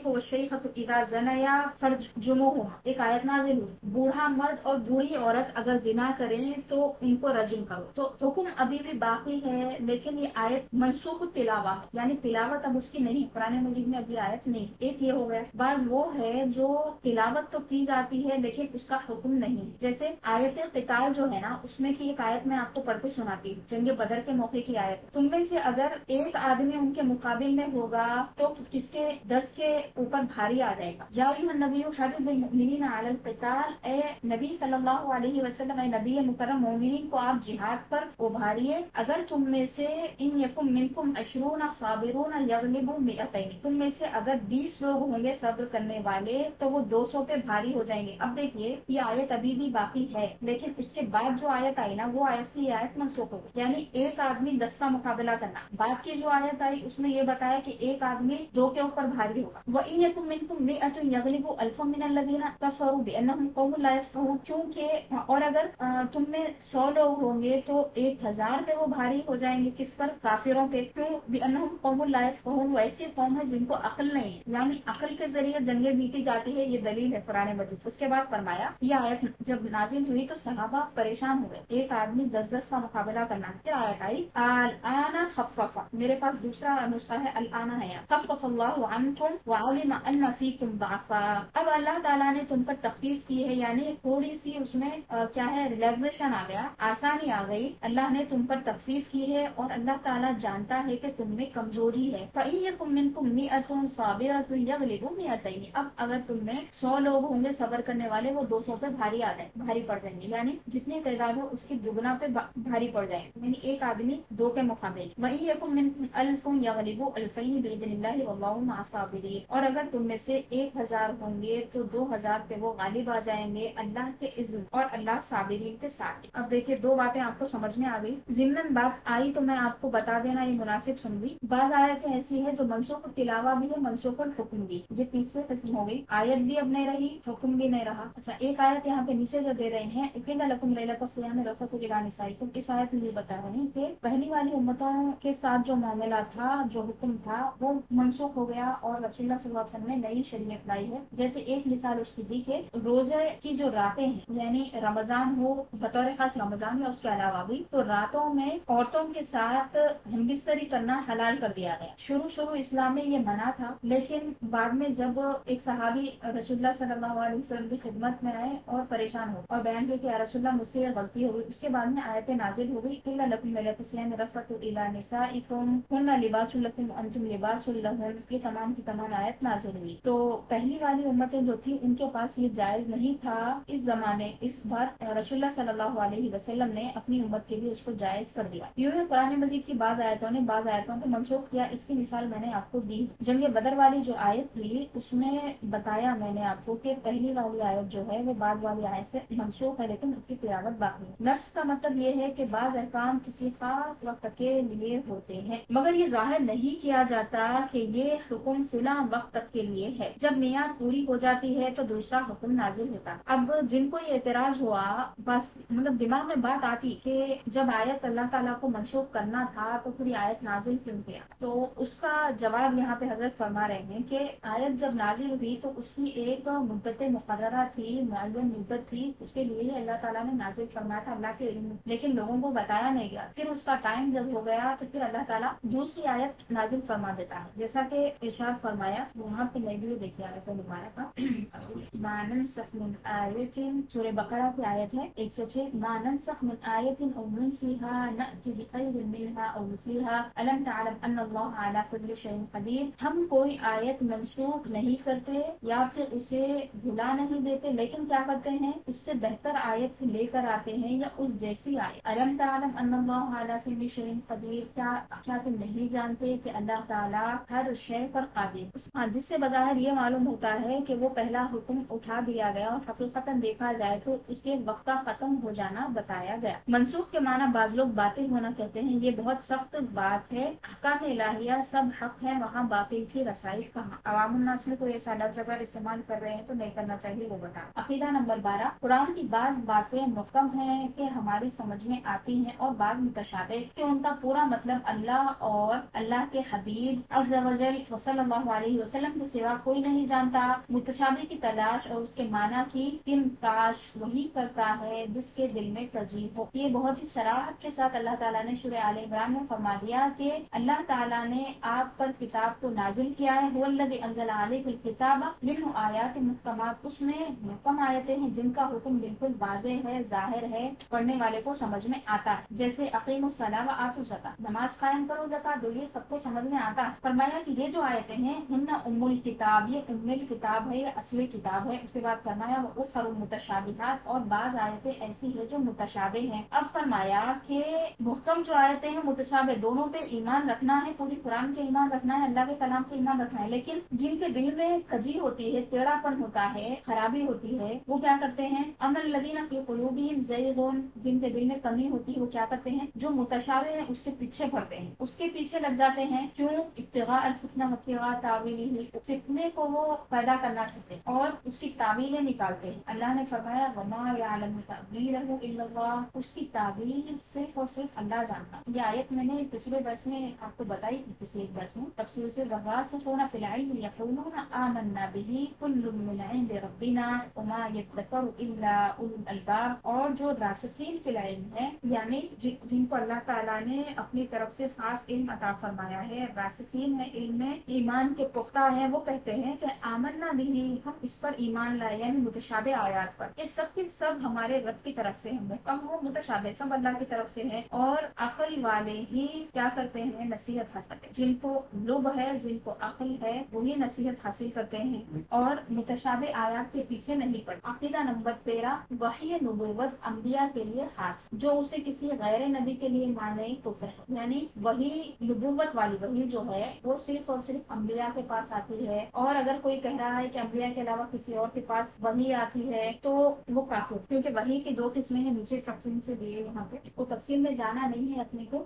والشیخۃ اذا زنیا فرجموہما، ایک آیت نازل ہوئی، بوڑھا مرد اور بوڑھی عورت اگر زنا کریں تو ان کو رجم کرو. تو حکم ابھی بھی باقی ہے، لیکن یہ آیت منسوخ التلاوہ ہے، یعنی تلاوت اب اس کی نہیں، قرآن مجید میں ابھی آیت نہیں. ایک یہ ہو گیا. بعض وہ ہے جو تلاوت تو کی جاتی ہے لیکن اس کا حکم نہیں. جیسے آیت قتال جو ہے نا، اس میں کی ایک آیت میں آپ کو پڑھ کے سناتی ہوں، جنگ بدر کے موقع کی آیت. تم میں سے اگر ایک آدمی ان کے مقابل میں ہوگا تو کس کے 10 کے اوپر بھاری آ جائے گا. یا ایھا النبی حرض المؤمنین علی القتال، اے نبی صلی اللہ علیہ وسلم، اے نبی مکرم، مومنین کو آپ جہاد پر ابھاریے. اگر تم میں سے ان یکم منکم 20 صابرون یغلبوا 200، تم میں سے اگر 20 لوگ ہوں گے صبر کرنے والے تو وہ 200 پہ بھاری ہو جائیں گے. اب دیکھیے یہ آیت ابھی بھی باقی ہے، لیکن اس کے بعد جو آیت آئی نا، وہ آیت سے یہ آیت منسوخ ہو گئی. یعنی ایک آدمی 10 کا مقابلہ کرنا. بعد کی جو آیت آئی اس میں یہ بتایا کہ ایک آدمی 2 کے اوپر بھاری ہوگا. وَإِن يَكُن مِّنكُم مِّائَةٌ يَغْلِبُوا أَلْفًا مِّنَ الَّذِينَ كَفَرُوا بِأَنَّهُمْ قَوْمٌ لَّا يَفْقَهُونَ، کیونکہ اور اگر تم میں 100 لوگ ہوں گے تو 1000 پہ وہ بھاری ہو جائیں گے. کس پر؟ کافروں پہ. کیوں؟ بِأَنَّهُمْ قَوْمٌ لَّا يَفْقَهُونَ، وہ ایسی قوم ہے جن کو عقل نہیں ہے، یعنی عقل کے ذریعے جنگیں جیتی جاتی ہے. یہ دلیل ہے قرآن مجید. اس کے بعد فرمایا یہ آیت جب نازل ہوئی تو صحابہ پریشان ہوئے، ایک آدمی 10 کا مقابلہ کرنا. پھر آیت آئی الآن خفف، میرے پاس دوسرا نسخہ ہے الآن ہے، خفف اللہ عنکم وعلم ان فیکم ضعفا، اب اللہ تعالیٰ نے تم پر تخفیف کی ہے، یعنی تھوڑی سی اس میں کیا ہے، ریلیکسیشن آ گیا، آسانی آ گئی. اللہ نے تم پر تخفیف کی ہے اور اللہ تعالیٰ جانتا ہے کہ تم میں کمزوری ہے. فَإِن يَكُن مِّنكُم مِّائَةٌ صَابِرَةٌ يَغْلِبُوا 200، اب اگر تم میں 100 لوگ ہوں گے صبر کرنے والے، وہ 200 پہ بھاری پڑ جائیں گے، یعنی جتنی تعداد ہو اس کی دگنا پہ بھاری پڑ جائیں گے، یعنی ایک آدمی 2 کے مقابلے. وَإِن يَكُن مِّنكُمْ أَلْفٌ يَغْلِبُوا أَلْفَيْنِ بِإِذْنِ اللَّهِ وَاللَّهُ مَعَ الصَّابِرِينَ، اور اگر تم میں سے 1000 ہوں گے تو 2000 پہ وہ غالب آ جائیں گے اللہ کے اذن، اور اللہ صابرین کے ساتھ. اب دیکھیے 2 باتیں آپ کو سمجھ میں آ گئی. ضمن بات آئی تو میں آپ کو بتا دینا یہ مناسب سمجھی. بعض آیتیں ایسی ہیں جو منسوخ التلاوہ بھی ہے، منسوخ الحکم بھی. یہ تیسری قسم ہو گئی. آیت بھی اب نہیں رہی، حکم بھی نہیں رہا. اچھا ایک آیت یہاں پہ نیچے جو دے رہے ہیں، احل لکم لیلۃ الصیام الرفث الی نسائکم، اس آیت میں یہ بتا رہے ہیں کہ پہلی والی امتوں کے ساتھ جو معاملہ تھا، جو حکم تھا، وہ منسوخ ہو گیا اور رسول اللہ صلی اللہ علیہ وسلم نے نئی شریعت لائی ہے. جیسے ایک مثال اس کی دی کہ روزے کی جو راتیں ہیں، یعنی رمضان ہو، بطور خاص رمضان یا اس کے علاوہ بھی، تو راتوں میں عورتوں کے ساتھ ہمبستری کرنا حلال کر دیا گیا. شروع اسلام میں یہ منع تھا، لیکن بعد میں جب ایک صحابی رسول اللہ صلی اللہ علیہ وسلم کی خدمت میں آئے اور پریشان ہو اور بیان کیا کہ یا رسول اللہ مجھ سے یہ غلطی ہو گئی، اس کے بعد میں آیتیں نازل ہو گئی الا لکم لیلۃ الصیام الرفث الی نسائکم ہن لباس لکم وانتم لباس لہن، یہ تمام کی تمام آیت نازل ہوئی. تو پہلی والی امتیں جو تھی ان کے پاس یہ جائز نہیں تھا. اس زمانے اس بار رسول اللہ صلی اللہ علیہ وسلم نے اپنی امت کے لیے اس کو جائز کر دیا. یوں ہی قرآن مجید کی بعض آیتوں نے بعض آیتوں کو منسوخ کیا. اس کی مثال میں نے آپ کو دی. جنگ بدر والی جو آیت تھی اس میں بتایا میں نے آپ کو کہ پہلی والی آیت جو ہے وہ بعد والی آیت سے منسوخ ہے، لیکن اس کی تلاوت باقی ہے. نص کا مطلب یہ ہے کہ بعض احکام کسی خاص وقت کے لیے ہوتے ہیں، مگر یہ ظاہر نہیں کیا جاتا کہ یہ حکم فلاں وقت تک کے لیے ہے. جب میعاد پوری ہو جاتی ہے تو دوسرا حکم نازل ہوتا. اب جن کو یہ اعتراض ہوا، بس مطلب دماغ میں بات آتی کہ جب آیت اللہ تعالیٰ کو منسوخ کرنا تھا تو پھر یہ آیت نازل کیوں کیا، تو اس کا جواب یہاں پہ حضرت فرما رہے ہیں کہ آیت جب نازل ہوئی تو اس کی ایک مدت مقررہ تھی، معین مدت تھی، اس کے لیے اللہ تعالیٰ نے نازل فرمایا تھا اللہ کے علم، لیکن لوگوں کو بتایا نہیں گیا. پھر اس کا ٹائم جب ہو گیا تو پھر اللہ تعالیٰ دوسری آیت نازل فرما دیتا ہے، جیسا کہ ارشاد فرمایا وہاں پہ نہیں بھی دیکھیے آیت مبارکہ ما ننسخ من آیت، سورہ بقرہ کی آیت ہے 106، ما ننسخ من آیت او ننسیها نأتی بخیر منها او مثلها الم تعلم ان اللہ علی کل شیء قدیر. ہم کوئی آیت منسوخ نہیں کرتے یا پھر اسے بھلا نہیں دیتے، لیکن کیا کرتے ہیں، اس سے بہتر آیت لے کر آتے ہیں یا اس جیسی آیت. الم تعلم ان اللہ علی کل شیء قدیر، کیا تم نہیں جانتے کہ اللہ تعالیٰ ہر شے پر قادر. ہاں، جس سے بظاہر یہ معلوم ہوتا ہے کہ وہ پہلا حکم اٹھا دیا گیا اور حقیقتاً دیکھا جائے تو اس کے وقت کا ختم ہو جانا بتایا گیا. منسوخ کے معنی بعض لوگ باطل ہونا کہتے ہیں، یہ بہت سخت بات ہے. احکام الہیہ سب سب حق ہے وہاں باقی کی رسائی کہاں؟ عوام الناس میں کوئی ایسا لفظ اگر استعمال کر رہے ہیں تو نہیں کرنا چاہیے، وہ بتا۔ عقیدہ نمبر 12، قرآن کی بعض باتیں محکم ہیں کہ ہماری سمجھ میں آتی ہیں اور بعض متشابہ کہ ان کا پورا مطلب اللہ اور اللہ کے حبیب عز و جل صلی اللہ علیہ وسلم کے سوا کوئی نہیں جانتا۔ متشابہ کی تلاش اور اس کے معنی کی کاش وہی کرتا ہے جس کے دل میں ترجیح ہو۔ یہ بہت ہی صراحت کے ساتھ اللہ تعالیٰ نے سورہ آل عمران میں فرما دیا کہ اللہ تعالیٰ نے آپ پر کتاب کو نازل کیا ہے، هو الذی انزل علیک الکتاب منہ آیات محکمات، اس میں محکم آیتیں ہیں جن کا حکم بالکل واضح ہے، ظاہر ہے، پڑھنے والے کو سمجھ میں آتا ہے، جیسے اقیموا الصلاۃ وآتوا الزکاۃ، نماز قائم کرو، زکات دو، یہ سب کو سمجھ میں آتا ہے۔ فرمایا کہ یہ جو آیتیں ہیں ہن ام الکتاب، یہ ام الکتاب ہے، یہ اصلی کتاب ہے۔ اس کے بعد فرمایا وأخر متشابہات، اور بعض آیتیں ایسی ہیں جو متشابہ ہیں۔ اب فرمایا کہ محکم جو آیتیں ہیں متشابہ دونوں پہ ایمان رکھنا ہے، پوری قرآن کے ایمان رکھنا ہے، اللہ کے کلام پہ ایمان رکھنا ہے، لیکن جن کے دل میں کجی ہوتی ہے، ٹیڑھا پن ہوتا ہے، خرابی ہوتی ہے، وہ کیا کرتے ہیں؟ اما الذین فی قلوبہم زیغ، جن کے دل میں کمی ہوتی ہے وہ کیا کرتے ہیں؟ جو متشابہ ہے اس کے پیچھے پڑتے ہیں، اس کے پیچھے لگ جاتے ہیں۔ کیوں؟ ابتغاء الفتنہ وابتغاء تاویلہ، فتنے کو وہ پیدا کرنا چاہتے ہیں اور اس کی تعویلیں نکالتے ہیں۔ اللہ نے فرمایا وما یعلم تأویلہ الا اللہ، اس کی تعویل صرف اور صرف اللہ جانتا۔ یہ آیت میں نے پچھلے درس میں آپ کو بتائی تھی، کسی ایک درس میں تفصیل سے، والراسخون فی العلم یقولون آمنا بہ کل من عند ربنا وما یذکر الا اولو الالباب، اور جو راسخین فی العلم ہے یعنی جن کو اللہ تعالیٰ نے اپنی طرف سے خاص علم عطا فرمایا ہے، راسخین ہے علم میں، ایمان کے پختہ ہیں، وہ کہتے ہیں کہ آمنا بہ، ہم اس پر ایمان لائے، یعنی متشابہ آیات پر، یہ سب کے سب ہمارے رب کی طرف سے ہیں، محکم وہ متشابہ سب اللہ کی طرف سے ہیں، اور عقل والے ہی کیا کرتے ہیں؟ نصیحت حاصل کرتے ہیں۔ جن کو لب ہے، جن کو عقل ہے، وہی نصیحت حاصل کرتے ہیں اور متشابہ آیات کے پیچھے نہیں پڑتے۔ عقیدہ نمبر 13، وحی نبوت انبیاء کے لیے خاص، جو اسے کسی غیر نبی کے لیے مانے کفر ہے، یعنی وہی نبوت والی وحی جو ہے وہ صرف اور صرف انبیاء کے پاس آتی ہے، اور اگر کوئی کہہ رہا ہے کہ انبیاء کے علاوہ کسی اور کے پاس وحی آتی ہے تو وہ کافر، کیونکہ وحی کی دو قسمیں ہیں، نیچے تفصیل سے دیے یہاں پہ، وہ تفصیل میں جانا نہیں ہے اپنے کو۔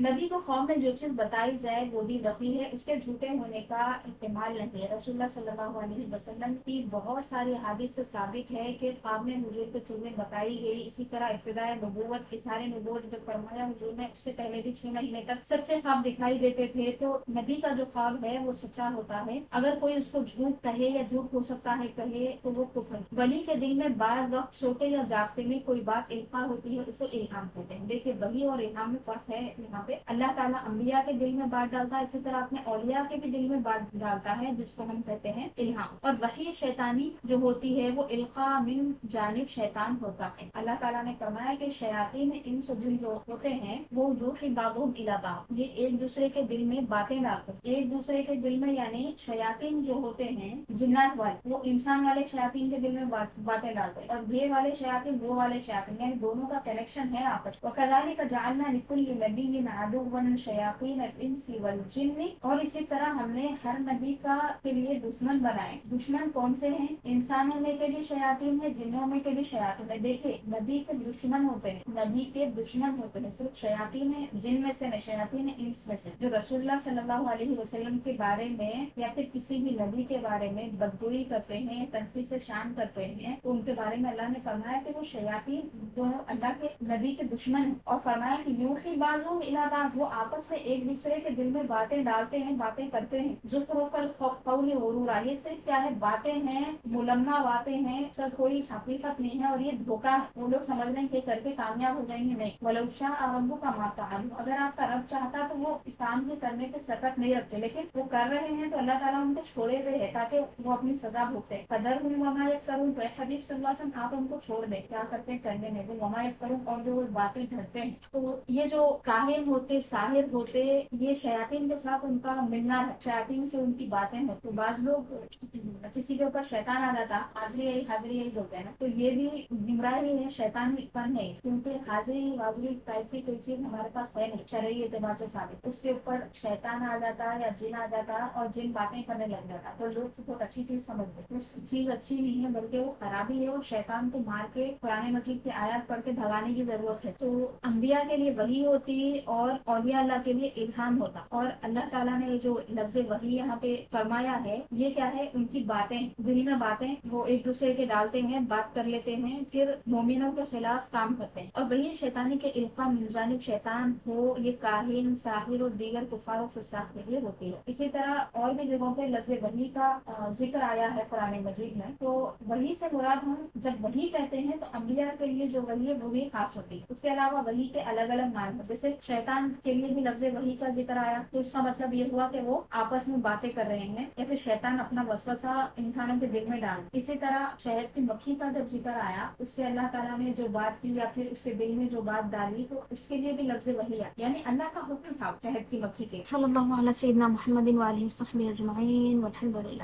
نبی کو خواب میں جو چیز بتائی جائے وہ بھی وحی ہے، اس کے جھوٹے ہونے کا احتمال نہیں ہے۔ رسول اللہ صلی اللہ علیہ وسلم کی بہت ساری حدیث سے ثابت ہے کہ خواب میں حضور کو چیزیں بتائی گئی۔ اسی طرح ابتدائے نبوت، اظہار نبوت جب فرمایا حضور نے، اس سے پہلے بھی 6 مہینے تک سچے خواب دکھائی دیتے تھے، تو نبی کا جو خواب ہے وہ سچا ہوتا ہے۔ اگر کوئی اس کو جھوٹ کہے یا جھوٹ ہو سکتا ہے کہے تو وہ کفر۔ ولی کے دل میں بعض وقت سوتے یا جاگتے میں کوئی بات القاء ہوتی ہے، اس کو الہام کہتے ہیں۔ دیکھیے وحی اور الہام میں فرق ہے یہاں پہ۔ اللہ تعالیٰ انبیاء کے دل میں بات ڈالتا ہے، اسی طرح اپنے اولیاء کے بھی دل میں بات ڈالتا ہے، جس کو ہم کہتے ہیں الہام۔ اور وحی شیطانی جو ہوتی ہے وہ القاء من جانب شیطان ہوتا ہے۔ اللہ تعالیٰ نے فرمایا کہ شیاطین انس و جن جو ہوتے ہیں وہ یوحی بعضهم الی بعض، یہ ایک دوسرے کے دل میں باتیں ڈالتے ہیں، ایک دوسرے کے دل میں، یعنی شیاطین جو ہوتے ہیں جنات والے، وہ انسان والے شیاطین کے دل میں باتیں ڈالتے ہیں، اور یہ والے شیاطین وہ والے شیاطین، یعنی دونوں کا کنیکشن ہے آپس۔ وَكَذَلِكَ جَعَلْنَا لِكُلِّ نَبِيٍّ عَدُوًّا شَيَاطِينَ الْإِنسِ وَالْجِنِّ، اور اسی طرح ہم نے ہر نبی کے لیے دشمن بنائے۔ دشمن کون سے ہیں؟ انسانوں میں کے بھی شیاطین ہیں، جنوں میں کے بھی شیاطین ہیں۔ دیکھیں نبی کے دشمن ہوتے ہیں، نبی کے دشمن ہوتے ہیں صرف شیاطین ہیں، جن میں سے نہیں، شیاطین انس میں سے، جو رسول اللہ صلی اللہ علیہ وسلم کے بارے میں یا پھر کسی بھی نبی کے بارے میں بدگوئی کرتے ہیں، تنقید سے شان کرتے ہیں، تو ان کے بارے میں اللہ نے فرمایا کہ وہ شیاطین جو اللہ کے نبی کے دشمن ہیں، اور فرمایا کہ یوحی بعضهم الی بعض، وہ آپس میں ایک دوسرے کے دل میں باتیں ڈالتے ہیں، باتیں کرتے ہیں۔ زخرف القول غرورا، یہ صرف کیا ہے؟ باتیں ہیں، ملمہ باتیں ہیں، اس کا کوئی حقیقت نہیں ہے، اور یہ دھوکہ ہے۔ وہ لوگ سمجھ رہے ہیں کہ کر کے کامیاب ہو جائیں گے، نہیں۔ وَلَوْ شَاءَ رَبُّكَ مَا فَعَلُوا، اگر آپ کا رب چاہتا تو وہ اس کام کے کرنے سے سکت نہیں رکھتے، لیکن وہ کر رہے ہیں تو اللہ تعالیٰ ان کو چھوڑے ہوئے ہے تاکہ وہ اپنی سزا بھگتے۔ فَذَرْهُمْ وَمَا يَفْتَرُونَ، تو اے حبیب صلی اللہ علیہ وسلم آپ ان کو چھوڑ دیں، کیا کرتے ہیں کرنے میں، وہ وَمَا يَفْتَرُونَ، اور جو وہ باتیں گھڑتے ہیں۔ تو یہ جو کاہن ہوتے، ساحر ہوتے، یہ شیاطین کے ساتھ ان کا ملنا ہے، شیاطین سے ان کی باتیں ہیں۔ تو بعض لوگ کسی کے اوپر شیطان آ جاتا، حاضری یہی ہوتے ہیں نا، تو یہ بھی گمراہی ہے، شیطانی پن ہے، کیونکہ حاضری ٹائپ کی کوئی چیز ہمارے پاس ہے نہیں شرعی اعتبار سے ثابت۔ اس کے اوپر شیطان آ جاتا یا جن آ جاتا اور جن باتیں کرنے لگ جاتا، تو لوگ بہت اچھی چیز سمجھتے، اس چیز اچھی نہیں ہے بلکہ وہ خرابی ہے، اور شیطان کو مار کے قرآن مجید کی آیات پڑھ کے بھگانے کی ضرورت ہے۔ تو انبیاء کے لیے وحی ہوتی اور اولیاء اللہ کے لیے الہام الہام ہوتا. اور اللہ تعالیٰ نے جو لفظ وحی یہاں پہ فرمایا ہے یہ کیا ہے، ان کی باتیں، دل میں باتیں وہ ایک دوسرے کے ڈالتے ہیں، بات کر لیتے ہیں، پھر مومنوں کے خلاف کام کرتے ہیں. اور وہی شیطانی کے القاء من جانب شیطان ہو، یہ کاہن، ساحر اور دیگر کفار و فساق کے لیے ہوتی ہے. اسی طرح اور بھی جگہوں پہ لفظ وحی کا ذکر آیا ہے قرآن مجید میں. تو وحی سے مراد ہم جب وحی کہتے ہیں تو انبیاء کے لیے جو وحی ہے وہی خاص ہوتی ہے. اس کے علاوہ وحی کے الگ الگ معنی ہیں. جیسے شیطان کے لیے بھی لفظ وحی کا ذکر آیا تو اس کا مطلب یہ ہوا کہ وہ آپس میں باتیں کر رہے ہیں یا پھر شیطان اپنا وسوسہ انسانوں کے دل میں ڈال. اسی طرح شہد کی مکھی کا جب ذکر آیا اس سے اللہ تعالیٰ نے جو بات کی یا پھر اس کے دل میں جو بات ڈالی تو اس کے لیے بھی لفظ وحی ہے، یعنی اللہ کا حکم تھا شہد کی مکھی کے. صلی اللہ علیہ سیدنا محمد وآلہ وصحبہ اجمعین والحمد للہ.